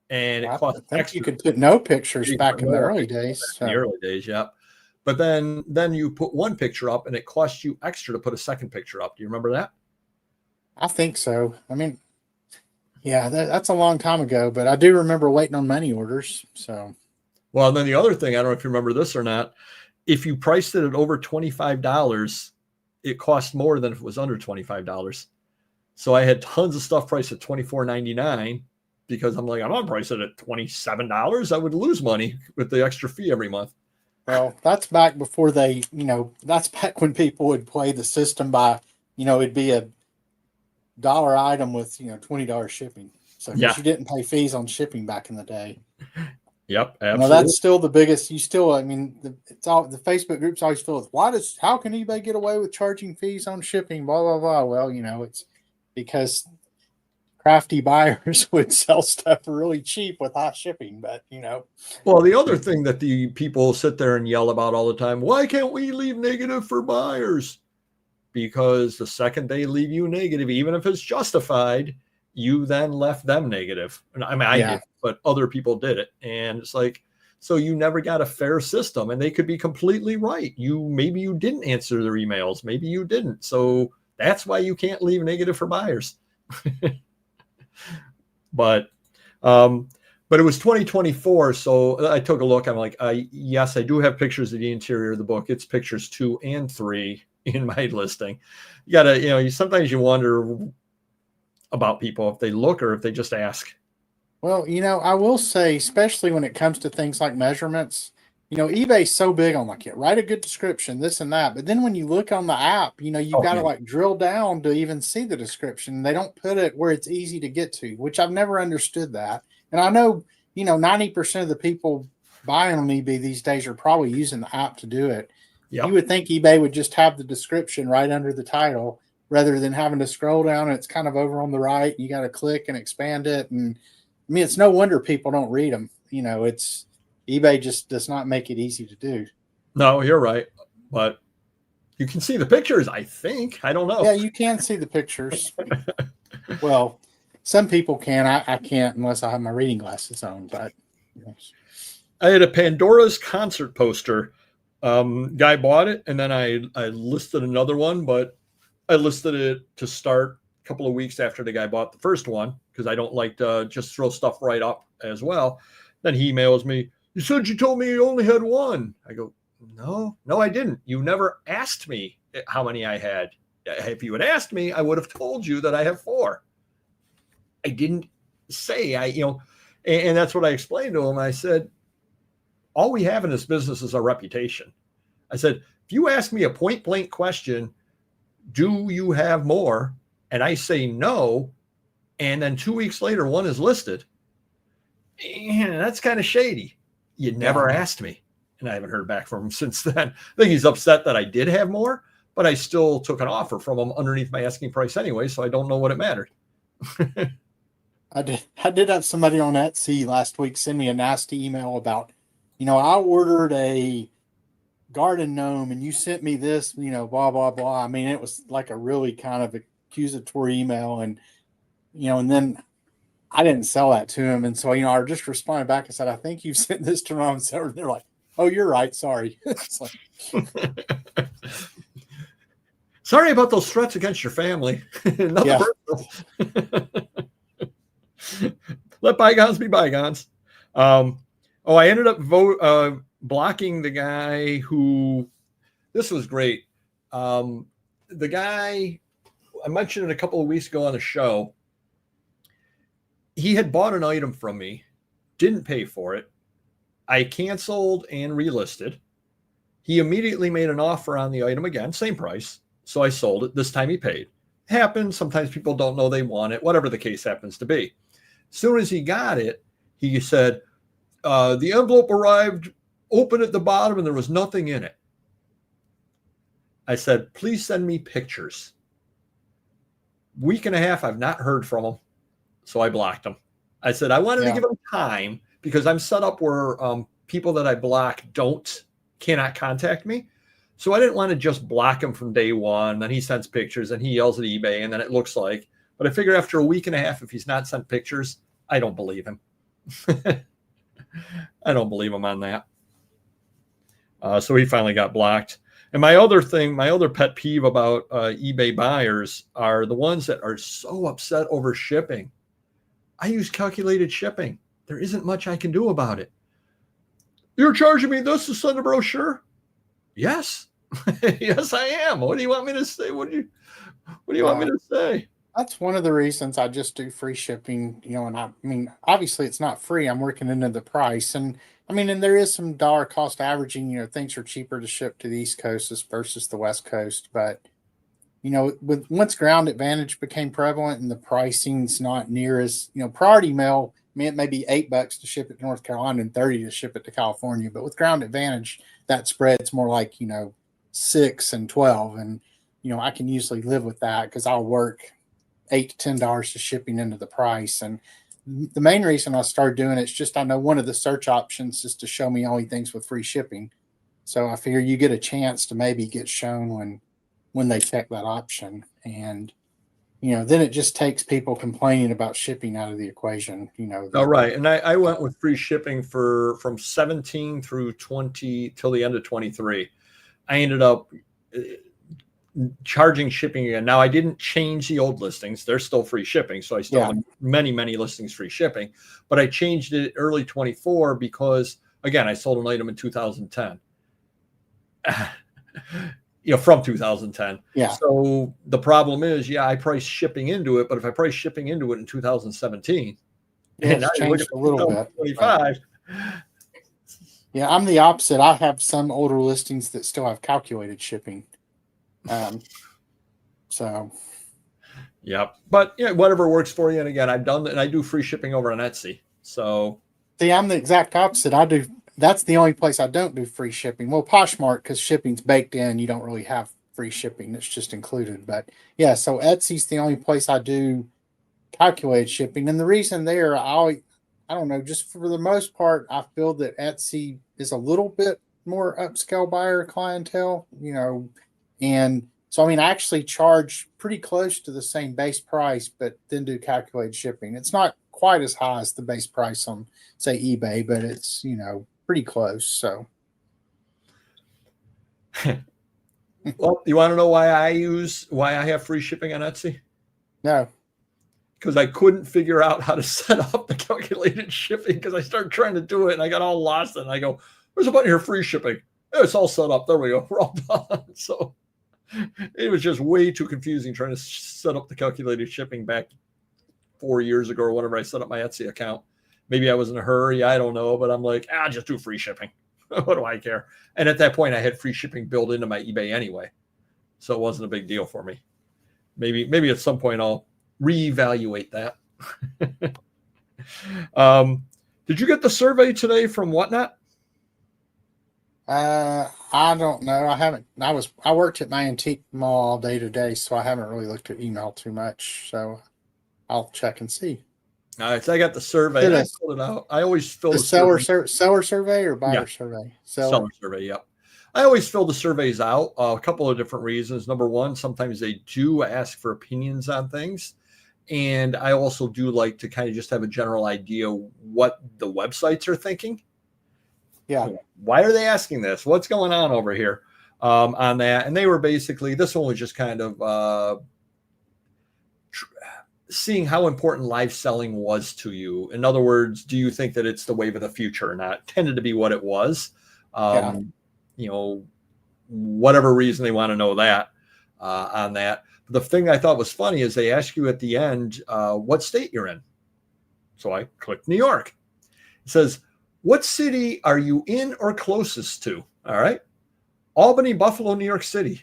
and it cost extra. You could put no pictures back in the early days. The early days, yep. But then you put one picture up and it cost you extra to put a second picture up. Do you remember that? I think so. I mean, yeah, that's a long time ago, but I do remember waiting on money orders. So, well, and then the other thing, I don't know if you remember this or not, if you priced it at over $25, it cost more than if it was under $25. So I had tons of stuff priced at $24.99 because I'm like, I'm going to price it at $27. I would lose money with the extra fee every month. Well, that's back before they, that's back when people would play the system by, it'd be a dollar item with, $20 shipping. So Yeah. you didn't pay fees on shipping back in the day. Yep, absolutely. That's still the biggest. You still, it's all the Facebook groups always filled with how can eBay get away with charging fees on shipping? Blah blah blah. Well, it's because crafty buyers would sell stuff really cheap with high shipping, but Well, the other thing that the people sit there and yell about all the time, why can't we leave negative for buyers? Because the second they leave you negative, even if it's justified, you then left them negative. And I mean, I did, but other people did it. And it's like, so you never got a fair system, and they could be completely right. Maybe you didn't answer their emails. Maybe you didn't. So that's why you can't leave negative for buyers. But it was 2024. So I took a look. I'm like, yes, I do have pictures of the interior of the book. It's pictures 2 and 3 in my listing. You gotta, sometimes you wonder about people if they look or if they just ask. Well, I will say, especially when it comes to things like measurements, eBay's so big on write a good description, this and that. But then when you look on the app, you've got to drill down to even see the description. They don't put it where it's easy to get to, which I've never understood that. And I know, 90% of the people buying on eBay these days are probably using the app to do it. Yep. You would think eBay would just have the description right under the title rather than having to scroll down and it's kind of over on the right. You got to click and expand it. And I mean, it's no wonder people don't read them. It's eBay just does not make it easy to do. No, you're right. But you can see the pictures, I think. I don't know. Yeah, you can see the pictures. Well, some people can. I can't unless I have my reading glasses on. But I had a Pandora's concert poster. Guy bought it, and then I listed another one, but I listed it to start a couple of weeks after the guy bought the first one because I don't like to just throw stuff right up as well. Then he emails me, you said you told me you only had one. I go, no, I didn't. You never asked me how many I had. If you had asked me, I would have told you that I have 4. I didn't say, and that's what I explained to him. I said, all we have in this business is our reputation. I said, if you ask me a point blank question, do you have more? And I say no. And then 2 weeks later, one is listed. And that's kind of shady. You never asked me. And I haven't heard back from him since then. I think he's upset that I did have more, but I still took an offer from him underneath my asking price anyway. So I don't know what it mattered. I did have somebody on Etsy last week send me a nasty email about, I ordered a garden gnome and you sent me this, blah, blah, blah. I mean, it was like a really kind of accusatory email. And, and then I didn't sell that to him. And so, I just responded back and said, I think you sent this to my own seller. They're like, oh, you're right. Sorry. It's like, sorry about those threats against your family. Nothing personal. Let bygones be bygones. I ended up blocking the guy who, this was great. The guy, I mentioned it a couple of weeks ago on the show. He had bought an item from me, didn't pay for it. I canceled and relisted. He immediately made an offer on the item again, same price. So I sold it. This time he paid. Happens. Sometimes people don't know they want it, whatever the case happens to be. As soon as he got it, he said, the envelope arrived, open at the bottom, and there was nothing in it. I said, please send me pictures. Week and a half, I've not heard from him. So I blocked him. I said, I wanted to give him time because I'm set up where people that I block cannot contact me. So I didn't want to just block him from day one. Then he sends pictures and he yells at eBay. And then it looks like, but I figure after a week and a half, if he's not sent pictures, I don't believe him. I don't believe him on that. So he finally got blocked. And my other pet peeve about eBay buyers are the ones that are so upset over shipping. I use calculated shipping. There isn't much I can do about it. You're charging me this to send a brochure? Yes. Yes, I am. What do you want me to say? What do you want me to say? That's one of the reasons I just do free shipping, and I mean, obviously it's not free. I'm working into the price. And I mean, and there is some dollar cost averaging, things are cheaper to ship to the East Coast versus the West Coast. But, once ground advantage became prevalent and the pricing's not near as, priority mail, it may be $8 to ship it to North Carolina and 30 to ship it to California. But with ground advantage, that spread's more like, 6 and 12. And, I can usually live with that because I'll work $8 to $10 to shipping into the price. And the main reason I started doing it is just I know one of the search options is to show me only things with free shipping. So I figure you get a chance to maybe get shown when they check that option. And then it just takes people complaining about shipping out of the equation. All right. And I went with free shipping from 17 through 20 till the end of 23. I ended up charging shipping again. Now I didn't change the old listings. They're still free shipping. So I still have many, many listings free shipping, but I changed it early 24 because again, I sold an item in 2010, from 2010. Yeah. So the problem is, I priced shipping into it, but if I price shipping into it in 2017, it's changed a little bit. 25. Yeah. I'm the opposite. I have some older listings that still have calculated shipping. Yeah, but whatever works for you. And again, I've done that, and I do free shipping over on Etsy. So see, I'm the exact opposite. That's the only place I don't do free shipping. Well, Poshmark, because shipping's baked in, you don't really have free shipping. It's just included. But yeah, so Etsy's the only place I do calculated shipping. And the reason there, I don't know, just for the most part, I feel that Etsy is a little bit more upscale buyer clientele, and so, I mean, I actually charge pretty close to the same base price, but then do calculated shipping. It's not quite as high as the base price on, say, eBay, but it's, pretty close. So, well, you want to know why I have free shipping on Etsy? No. Because I couldn't figure out how to set up the calculated shipping because I started trying to do it and I got all lost. And I go, there's a button here, free shipping. It's all set up. There we go. We're all done. So it was just way too confusing trying to set up the calculated shipping back 4 years ago or whenever I set up my Etsy account. Maybe I was in a hurry. I don't know. But I'm like, just do free shipping. What do I care? And at that point, I had free shipping built into my eBay anyway. So it wasn't a big deal for me. Maybe at some point I'll reevaluate that. Did you get the survey today from Whatnot? I don't know. I haven't. I worked at my antique mall all day today, so I haven't really looked at email too much. So I'll check and see. All right, so I got the survey. I filled it out. I always fill the seller survey or buyer survey. Seller survey. Yep. I always fill the surveys out. A couple of different reasons. Number one, sometimes they do ask for opinions on things. And I also do like to kind of just have a general idea what the websites are thinking. Yeah. Why are they asking this? What's going on over here on that? And they were basically, this one was just kind of seeing how important live selling was to you. In other words, do you think that it's the wave of the future or not? It tended to be what it was. Whatever reason they want to know that on that. The thing I thought was funny is they ask you at the end what state you're in. So I clicked New York. It says, what city are you in or closest to? All right. Albany, Buffalo, New York City.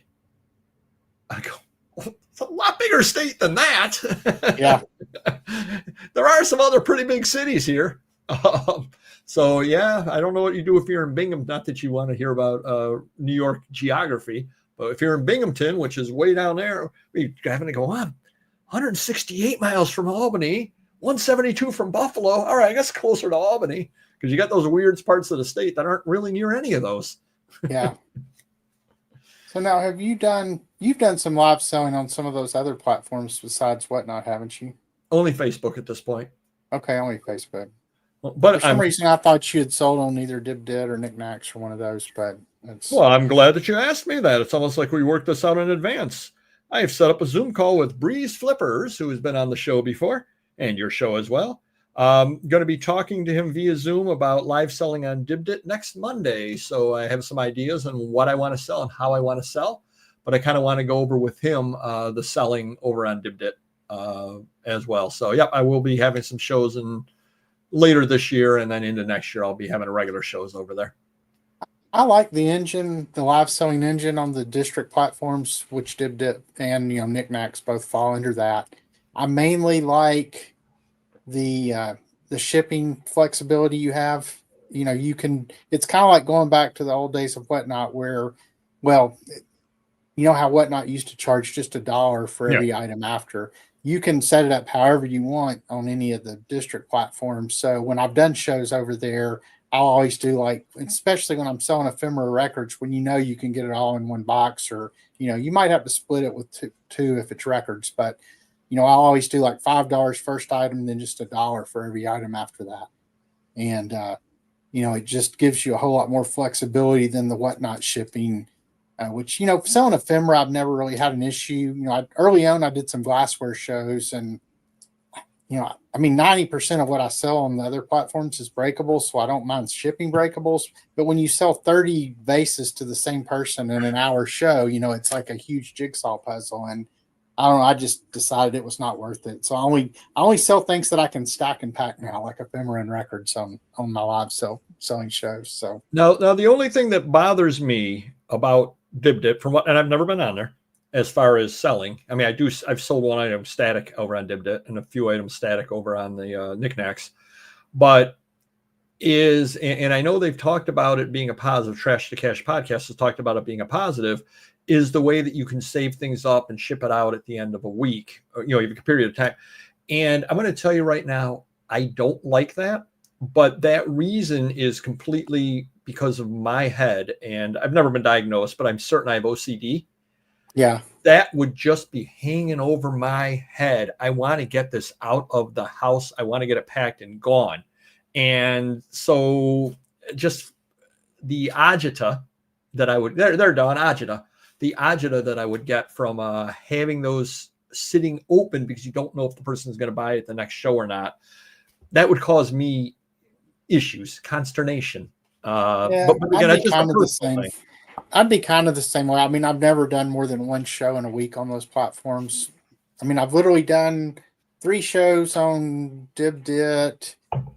I go, well, it's a lot bigger state than that. Yeah. There are some other pretty big cities here. So, yeah, I don't know what you do if you're in Binghamton. Not that you want to hear about New York geography, but if you're in Binghamton, which is way down there, you're having to go on 168 miles from Albany, 172 from Buffalo. All right, I guess closer to Albany because you got those weird parts of the state that aren't really near any of those. Yeah. So now you've done some live selling on some of those other platforms besides Whatnot, haven't you? Only Facebook at this point. Okay, only Facebook. But for some reason, I thought you had sold on either Dib or Knickknacks or one of those. But well, I'm glad that you asked me that. It's almost like we worked this out in advance. I have set up a Zoom call with Flippers, who has been on the show before, and your show as well. Going to be talking to him via Zoom about live selling on Dibdit next Monday. So I have some ideas on what I want to sell and how I want to sell, but I kind of want to go over with him the selling over on Dibdit as well. So, yep, I will be having some shows later this year, and then into next year, I'll be having regular shows over there. I like the engine, the live selling engine on the district platforms, which Dibdit and Knickknacks both fall under that. I mainly like the shipping flexibility you have. You can. It's kind of like going back to the old days of Whatnot, where, well, how Whatnot used to charge just $1 for every item after. You can set it up however you want on any of the district platforms. So when I've done shows over there, I'll always do especially when I'm selling ephemera records, when you can get it all in one box, or you might have to split it with two if it's records. But I'll always do $5 first item, then just $1 for every item after that. And it just gives you a whole lot more flexibility than the Whatnot shipping. Which, selling ephemera, I've never really had an issue. Early on, I did some glassware shows, and 90% of what I sell on the other platforms is breakable, so I don't mind shipping breakables. But when you sell 30 vases to the same person in an hour show, it's like a huge jigsaw puzzle. And I don't know, I just decided it was not worth it. So I only sell things that I can stack and pack now, like ephemera and records on my live selling shows. So now the only thing that bothers me about Dibdit, and I've never been on there, as far as selling. I mean, I've sold one item static over on Dibdit and a few items static over on the Knickknacks, but and I know they've talked about it being a positive. Trash to Cash podcast has talked about it being a positive, is the way that you can save things up and ship it out at the end of a week, or, you have a period of time. And I'm going to tell you right now, I don't like that, but that reason is completely because of my head, and I've never been diagnosed, but I'm certain I have OCD. Yeah. That would just be hanging over my head. I want to get this out of the house. I want to get it packed and gone. And so just the agita that I would, they're done, agita. The agita that I would get from having those sitting open because you don't know if the person is going to buy it at the next show or not, that would cause me issues, consternation. But again, I'd be kind of the same. I'd be kind of the same way. I mean, I've never done more than one show in a week on those platforms. I mean, I've literally done 3 shows on Dibdit.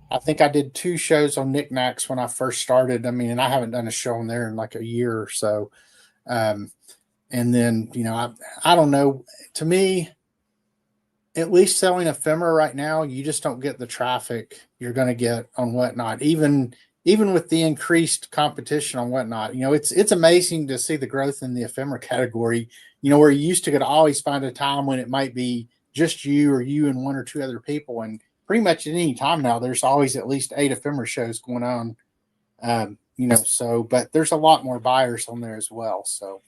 I think I did 2 shows on Knickknacks when I first started. I mean, and I haven't done a show on there in like a year or so. And then, I don't know. To me, at least selling ephemera right now, you just don't get the traffic you're going to get on Whatnot. Even with the increased competition on Whatnot, it's amazing to see the growth in the ephemera category, where you used to always find a time when it might be just you or you and 1 or 2 other people. And pretty much at any time now, there's always at least 8 ephemera shows going on, but there's a lot more buyers on there as well. So,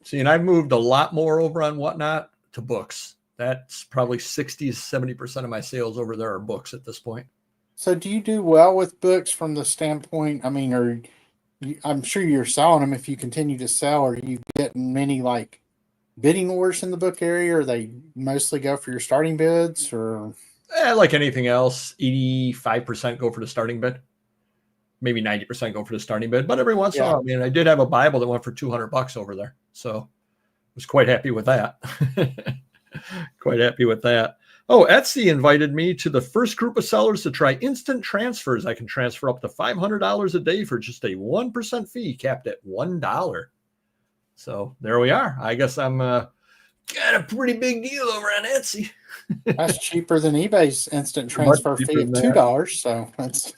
see, and I've moved a lot more over on Whatnot to books. That's probably 60 to 70% of my sales over there are books at this point. So do you do well with books from the standpoint, I mean, I'm sure you're selling them if you continue to sell. Are you getting many bidding wars in the book area, or they mostly go for your starting bids, or? Like anything else, 85% go for the starting bid. Maybe 90% go for the starting bid. But every once in a while, I mean, I did have a Bible that went for $200 over there. So I was quite happy with that. Quite happy with that. Oh, Etsy invited me to the first group of sellers to try instant transfers. I can transfer up to $500 a day for just a 1% fee, capped at $1. So there we are. I guess I'm got a pretty big deal over on Etsy. That's cheaper than eBay's instant transfer fee of $2. So that's.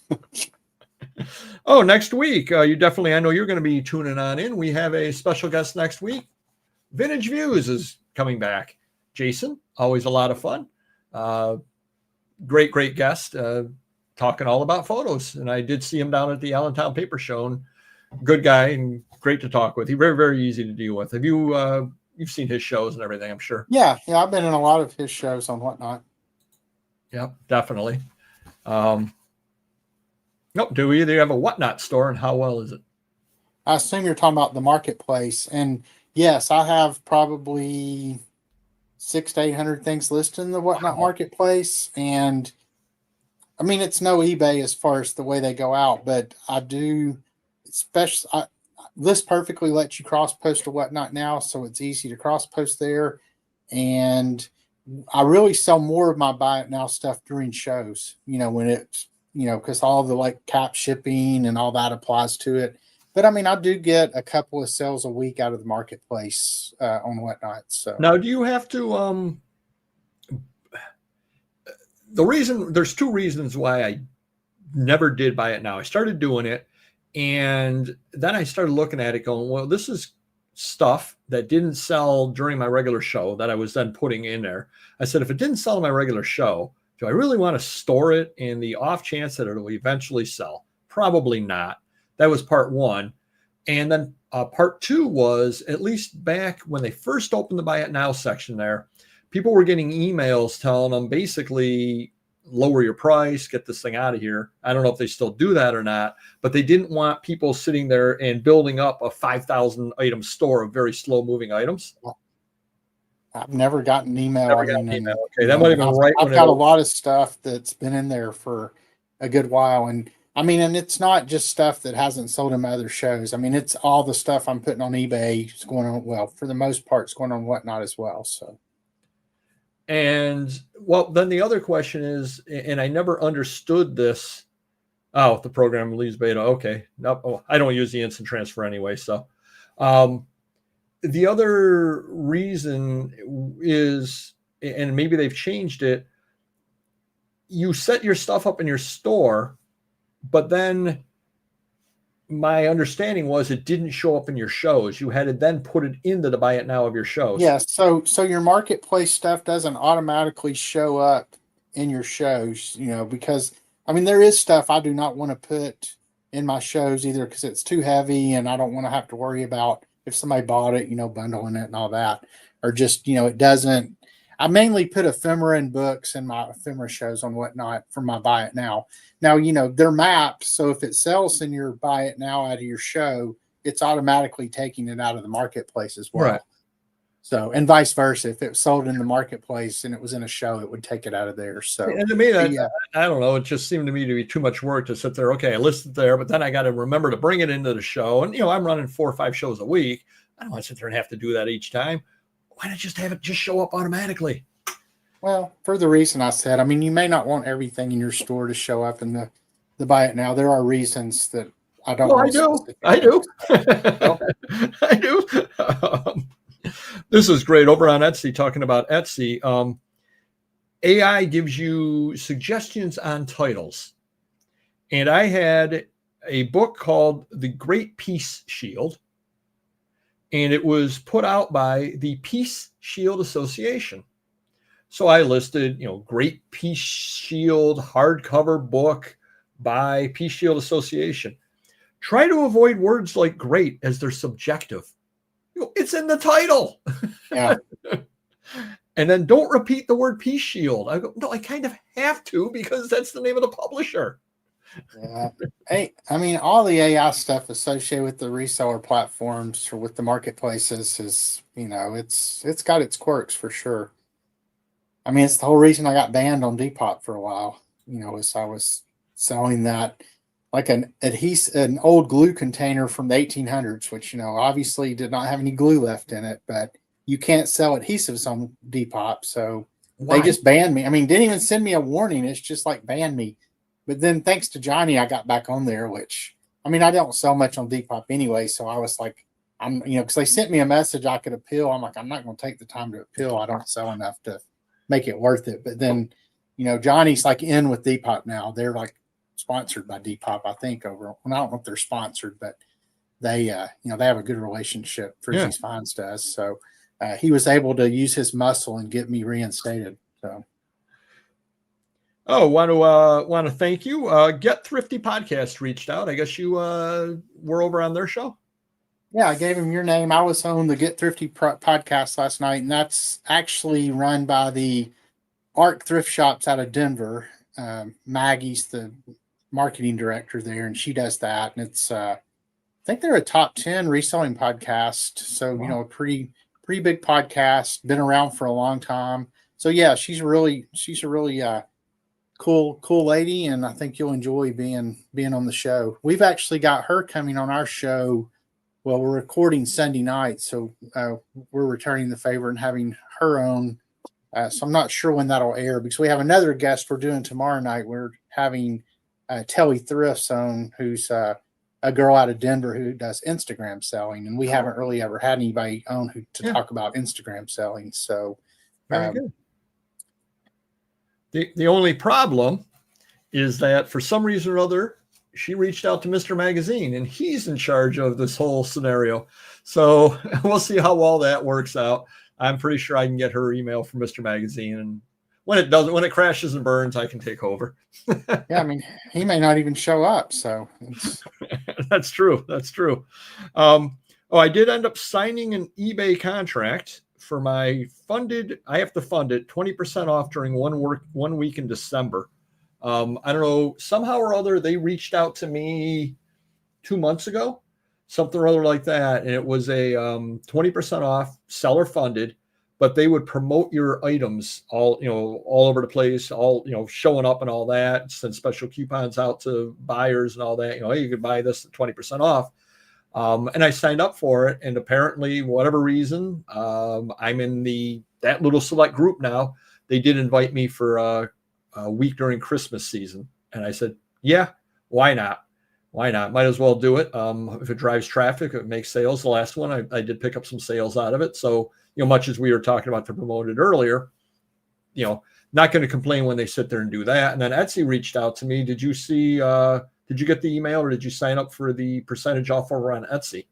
Oh, next week, I know you're going to be tuning on in. We have a special guest next week. Vintage Views is coming back. Jason, always a lot of fun. Great guest, talking all about photos. And I did see him down at the Allentown Paper Show. And good guy and great to talk with. He's very, very easy to deal with. Have you, you've seen his shows and everything, I'm sure. Yeah. I've been in a lot of his shows on Whatnot. Yeah, definitely. Nope. Do we either have a Whatnot store, and how well is it? I assume you're talking about the marketplace. And yes, I have probably 600 to 800 things listed in the Whatnot marketplace. And I mean, it's no eBay as far as the way they go out, but I do, especially, List Perfectly lets you cross post or whatnot now, so it's easy to cross post there. And I really sell more of my buy it now stuff during shows, when it's, because all the like cap shipping and all that applies to it. But I mean, I do get a couple of sales a week out of the marketplace on whatnot. So Now, do you have to, there's two reasons why I never did buy it now. I started doing it, and then I started looking at it going, well, this is stuff that didn't sell during my regular show that I was then putting in there. I said, if it didn't sell in my regular show, do I really want to store it in the off chance that it'll eventually sell? Probably not. That was part one. And then part two was, at least back when they first opened the Buy It Now section there, people were getting emails telling them basically, lower your price, get this thing out of here. I don't know if they still do that or not, but they didn't want people sitting there and building up a 5,000 item store of very slow moving items. I've never gotten an email. Never got an email. Okay, that might have been right. I've got a lot of stuff that's been in there for a good while. And I mean, and it's not just stuff that hasn't sold in my other shows. I mean, it's all the stuff I'm putting on eBay. It's going on, well, for the most part, it's going on whatnot as well. So. And well, then the other question is, and I never understood this. Oh, the program leaves beta. Okay. No, oh, I don't use the instant transfer anyway. So the other reason is, and maybe they've changed it, you set your stuff up in your store, but then my understanding was it didn't show up in your shows. You had to then put it into the Buy It Now of your shows. Yes. So your marketplace stuff doesn't automatically show up in your shows, because I mean, there is stuff I do not want to put in my shows either because it's too heavy and I don't want to have to worry about if somebody bought it, bundling it and all that, or just, it doesn't. I mainly put ephemera and books in my ephemera shows on whatnot for my Buy It Now. Now, they're mapped. So if it sells in your Buy It Now out of your show, it's automatically taking it out of the marketplace as well. Right. So, and vice versa. If it was sold in the marketplace and it was in a show, it would take it out of there. So, and to me, I don't know. It just seemed to me to be too much work to sit there. Okay, I listed there, but then I got to remember to bring it into the show. And, I'm running 4 or 5 shows a week. I don't want to sit there and have to do that each time. Why not just have it just show up automatically? Well, for the reason I said, I mean, you may not want everything in your store to show up in the Buy It Now. There are reasons that I don't. Well, I do. I do. This is great over on Etsy, talking about Etsy. AI gives you suggestions on titles. And I had a book called The Great Peace Shield. And it was put out by the Peace Shield Association. So I listed, Great Peace Shield hardcover book by Peace Shield Association. Try to avoid words like great as they're subjective. It's in the title. Yeah. And then don't repeat the word Peace Shield. I go, no, I kind of have to because that's the name of the publisher. Yeah. Hey, I mean, all the AI stuff associated with the reseller platforms or with the marketplaces is, it's got its quirks for sure. I mean, it's the whole reason I got banned on Depop for a while, as I was selling that like an old glue container from the 1800s, which, obviously did not have any glue left in it, but you can't sell adhesives on Depop. So They just banned me. I mean, didn't even send me a warning. It's just like banned me. But then thanks to Johnny, I got back on there, which, I mean, I don't sell much on Depop anyway. So I was like, because they sent me a message I could appeal. I'm like, I'm not going to take the time to appeal. I don't sell enough to make it worth it. But then, Johnny's like in with Depop now. They're like sponsored by Depop, I think, I don't know if they're sponsored, but they, they have a good relationship. Frizzy's Finds does. So he was able to use his muscle and get me reinstated. So. Oh, want to thank you. Get Thrifty Podcast reached out. I guess you were over on their show. Yeah, I gave him your name. I was on the Get Thrifty podcast last night, and that's actually run by the ARC Thrift Shops out of Denver. Maggie's the marketing director there, and she does that. And it's, I think they're a top 10 reselling podcast. So, wow. A pretty big podcast, been around for a long time. So yeah, she's a really cool lady, and I think you'll enjoy being on the show. We've actually got her coming on our show. Well, we're recording Sunday night, so we're returning the favor and having her on. So I'm not sure when that'll air because we have another guest we're doing tomorrow night. We're having Telly Thrifts on, who's a girl out of Denver who does Instagram selling, and we haven't really ever had anybody on to talk about Instagram selling. So very good. The only problem is that for some reason or other, she reached out to Mr. Magazine, and he's in charge of this whole scenario. So we'll see how all that works out. I'm pretty sure I can get her email from Mr. Magazine, and when it crashes and burns, I can take over. Yeah, I mean, he may not even show up. So That's true. I did end up signing an eBay contract for my funded. I have to fund it 20% off during 1 week in December. I don't know, somehow or other, they reached out to me 2 months ago, something or other like that. And it was a 20% off, seller funded, but they would promote your items all over the place, showing up and all that, send special coupons out to buyers and all that. Hey, you could buy this at 20% off. And I signed up for it. And apparently, whatever reason, I'm in that little select group now. They did invite me for a week during Christmas season. And I said, yeah, why not? Might as well do it. If it drives traffic, it makes sales. The last one, I did pick up some sales out of it. So, much as we were talking about to promote it earlier, not going to complain when they sit there and do that. And then Etsy reached out to me. Did you see, did you get the email, or did you sign up for the percentage off over on Etsy?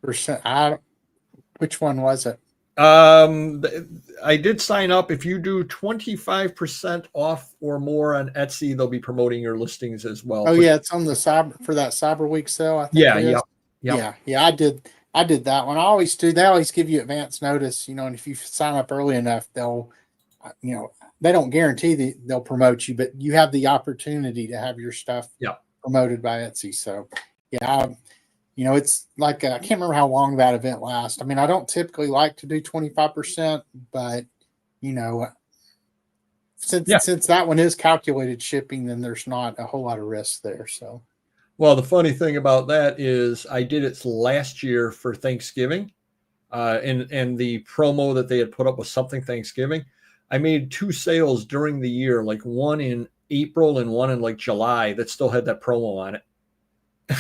Which one was it? I did sign up. If you do 25% off or more on Etsy, they'll be promoting your listings as well. Oh yeah, it's on the Cyber Week sale, I think. Yeah. I did that one. I always do. They always give you advance notice, and if you sign up early enough, they'll, they don't guarantee they'll promote you, but you have the opportunity to have your stuff promoted by Etsy. So yeah, it's like, I can't remember how long that event lasts. I mean, I don't typically like to do 25%, but since that one is calculated shipping, then there's not a whole lot of risk there. So, well, the funny thing about that is I did it last year for Thanksgiving, and the promo that they had put up was something Thanksgiving. I made 2 sales during the year, like one in April and one in like July, that still had that promo on it.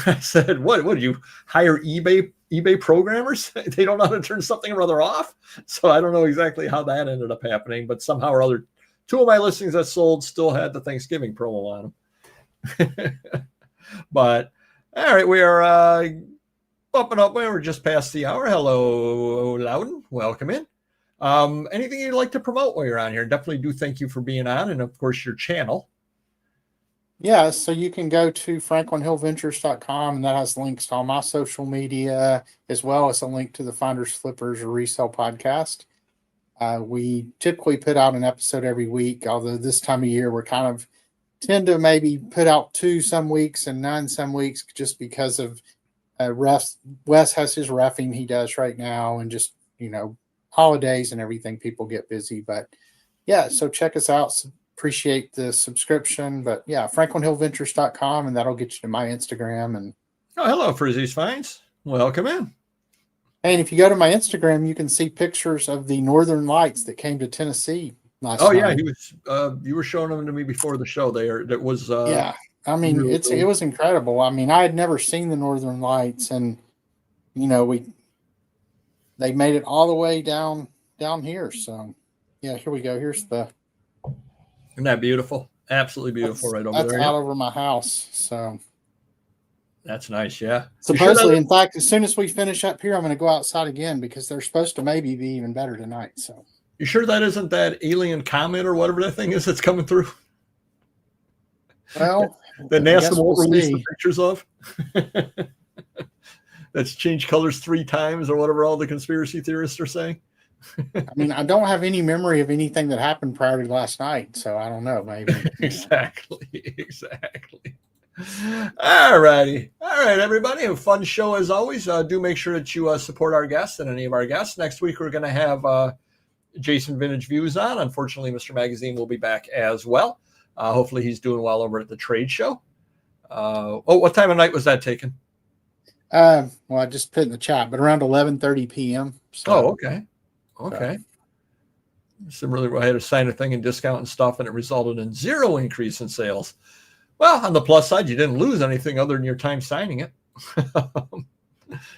I said, what did you hire eBay programmers? They don't know how to turn something or other off. So I don't know exactly how that ended up happening, but somehow or other, 2 of my listings that sold still had the Thanksgiving promo on them. But all right, we are bumping up. We're just past the hour. Hello, Loudon. Welcome in. Anything you'd like to promote while you're on here? Definitely do thank you for being on, and of course your channel. Yeah, so you can go to franklinhillventures.com, and that has links to all my social media, as well as a link to the Finders Flippers Resell Podcast. We typically put out an episode every week, although this time of year we're tend to maybe put out 2 some weeks and none some weeks, just because of Wes has his roughing he does right now, and just holidays and everything, people get busy. But yeah, so check us out. Appreciate the subscription. But yeah, franklinhillventures.com, and that'll get you to my Instagram. And hello, Frizzy's Finds. Welcome in. And if you go to my Instagram, you can see pictures of the Northern Lights that came to Tennessee last night. Yeah, he was. You were showing them to me before the show. That was. Yeah, I mean, really it was incredible. I mean, I had never seen the Northern Lights, and they made it all the way down here. So yeah, here we go. Here's the. Isn't that beautiful? Absolutely beautiful, right over there. That's out over my house. So. That's nice, yeah. Supposedly, in fact, as soon as we finish up here, I'm going to go outside again, because they're supposed to maybe be even better tonight. So. You sure that isn't that alien comet or whatever that thing is that's coming through? Well, that NASA won't release the pictures of. That's changed colors 3 times or whatever all the conspiracy theorists are saying. I mean, I don't have any memory of anything that happened prior to last night, so I don't know. Maybe. Exactly. All righty. All right, everybody. A fun show as always. Do make sure that you support our guests and any of our guests. Next week, we're going to have, Jason Vintage Views on. Unfortunately, Mr. Magazine will be back as well. Hopefully he's doing well over at the trade show. What time of night was that taken? Well, I just put in the chat, but around 11:30 p.m. So, okay. Similarly, I had to sign a thing and discount and stuff, and it resulted in 0 increase in sales. Well, on the plus side, you didn't lose anything other than your time signing it.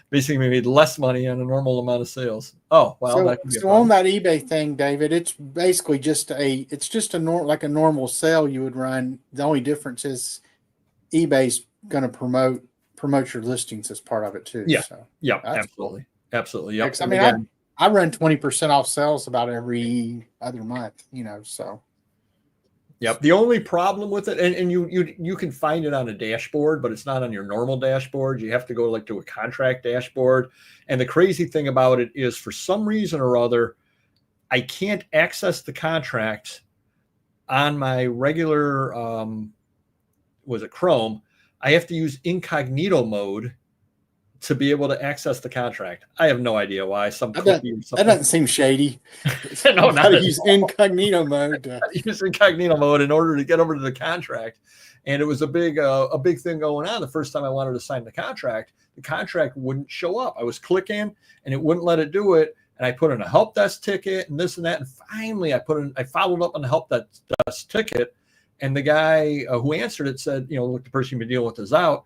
Basically, we made less money on a normal amount of sales. Oh, well, so on that eBay thing, David, it's basically just a normal sale you would run. The only difference is eBay's going to promote your listings as part of it too. Yeah. So Absolutely. Yep. I mean, I run 20% off sales about every other month, so. Yep. The only problem with it, and you can find it on a dashboard, but it's not on your normal dashboard. You have to go to a contract dashboard. And the crazy thing about it is, for some reason or other, I can't access the contract on my regular, Chrome. I have to use incognito mode to be able to access the contract. I have no idea why. That doesn't seem shady. No, not to use incognito mode. Use incognito mode in order to get over to the contract. And it was a big thing going on. The first time I wanted to sign the contract wouldn't show up. I was clicking and it wouldn't let it do it. And I put in a help desk ticket and this and that. And finally I followed up on the help desk ticket. And the guy who answered it said, look, the person you've been dealing with is out.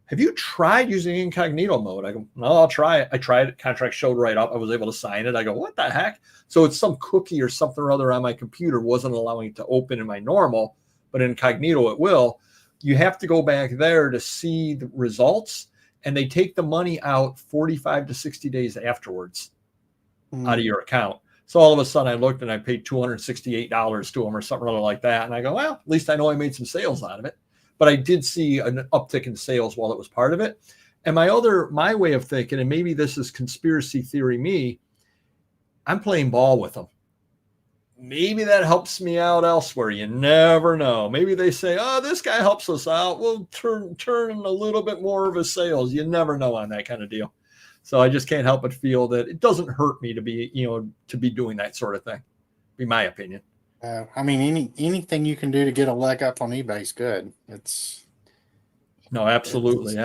Have you tried using incognito mode? I go, no, I'll try it. I tried it. Contract showed right up. I was able to sign it. I go, what the heck? So it's some cookie or something or other on my computer wasn't allowing it to open in my normal, but incognito it will. You have to go back there to see the results, and they take the money out 45 to 60 days afterwards out of your account. So all of a sudden I looked and I paid $268 to them or something like that. And I go, well, at least I know I made some sales out of it. But I did see an uptick in sales while it was part of it. And my way of thinking, and maybe this is conspiracy theory me, I'm playing ball with them. Maybe that helps me out elsewhere. You never know. Maybe they say, oh, this guy helps us out. We'll turn a little bit more of his sales. You never know on that kind of deal. So I just can't help but feel that it doesn't hurt me to be doing that sort of thing. Be my opinion. I mean, anything you can do to get a leg up on eBay is good. Absolutely.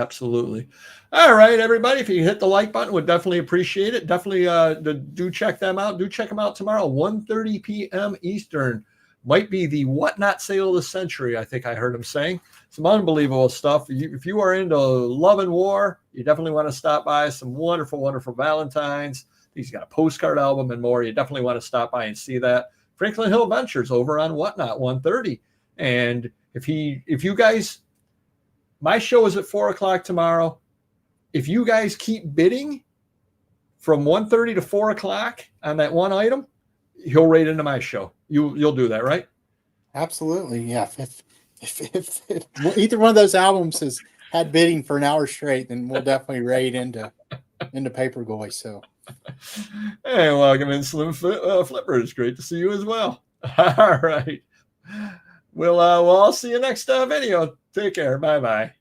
All right, everybody. If you hit the like button, would definitely appreciate it. Definitely do check them out. Do check them out tomorrow, 1:30 p.m. Eastern. Might be the whatnot sale of the century, I think I heard him saying. Some unbelievable stuff. If you are into love and war, you definitely want to stop by. Some wonderful, wonderful Valentines. He's got a postcard album and more. You definitely want to stop by and see that. Franklin Hill Ventures over on Whatnot, 1:30. And if you guys, my show is at 4:00 tomorrow. If you guys keep bidding from 1:30 to 4:00 on that one item, he'll rate into my show. You'll do that, right? Absolutely, yeah. If either one of those albums has had bidding for an hour straight, then we'll definitely rate into Paperboy. So. Hey, welcome in, Slim Flippers. Great to see you as well. All right. We'll all see you next video. Take care. Bye-bye.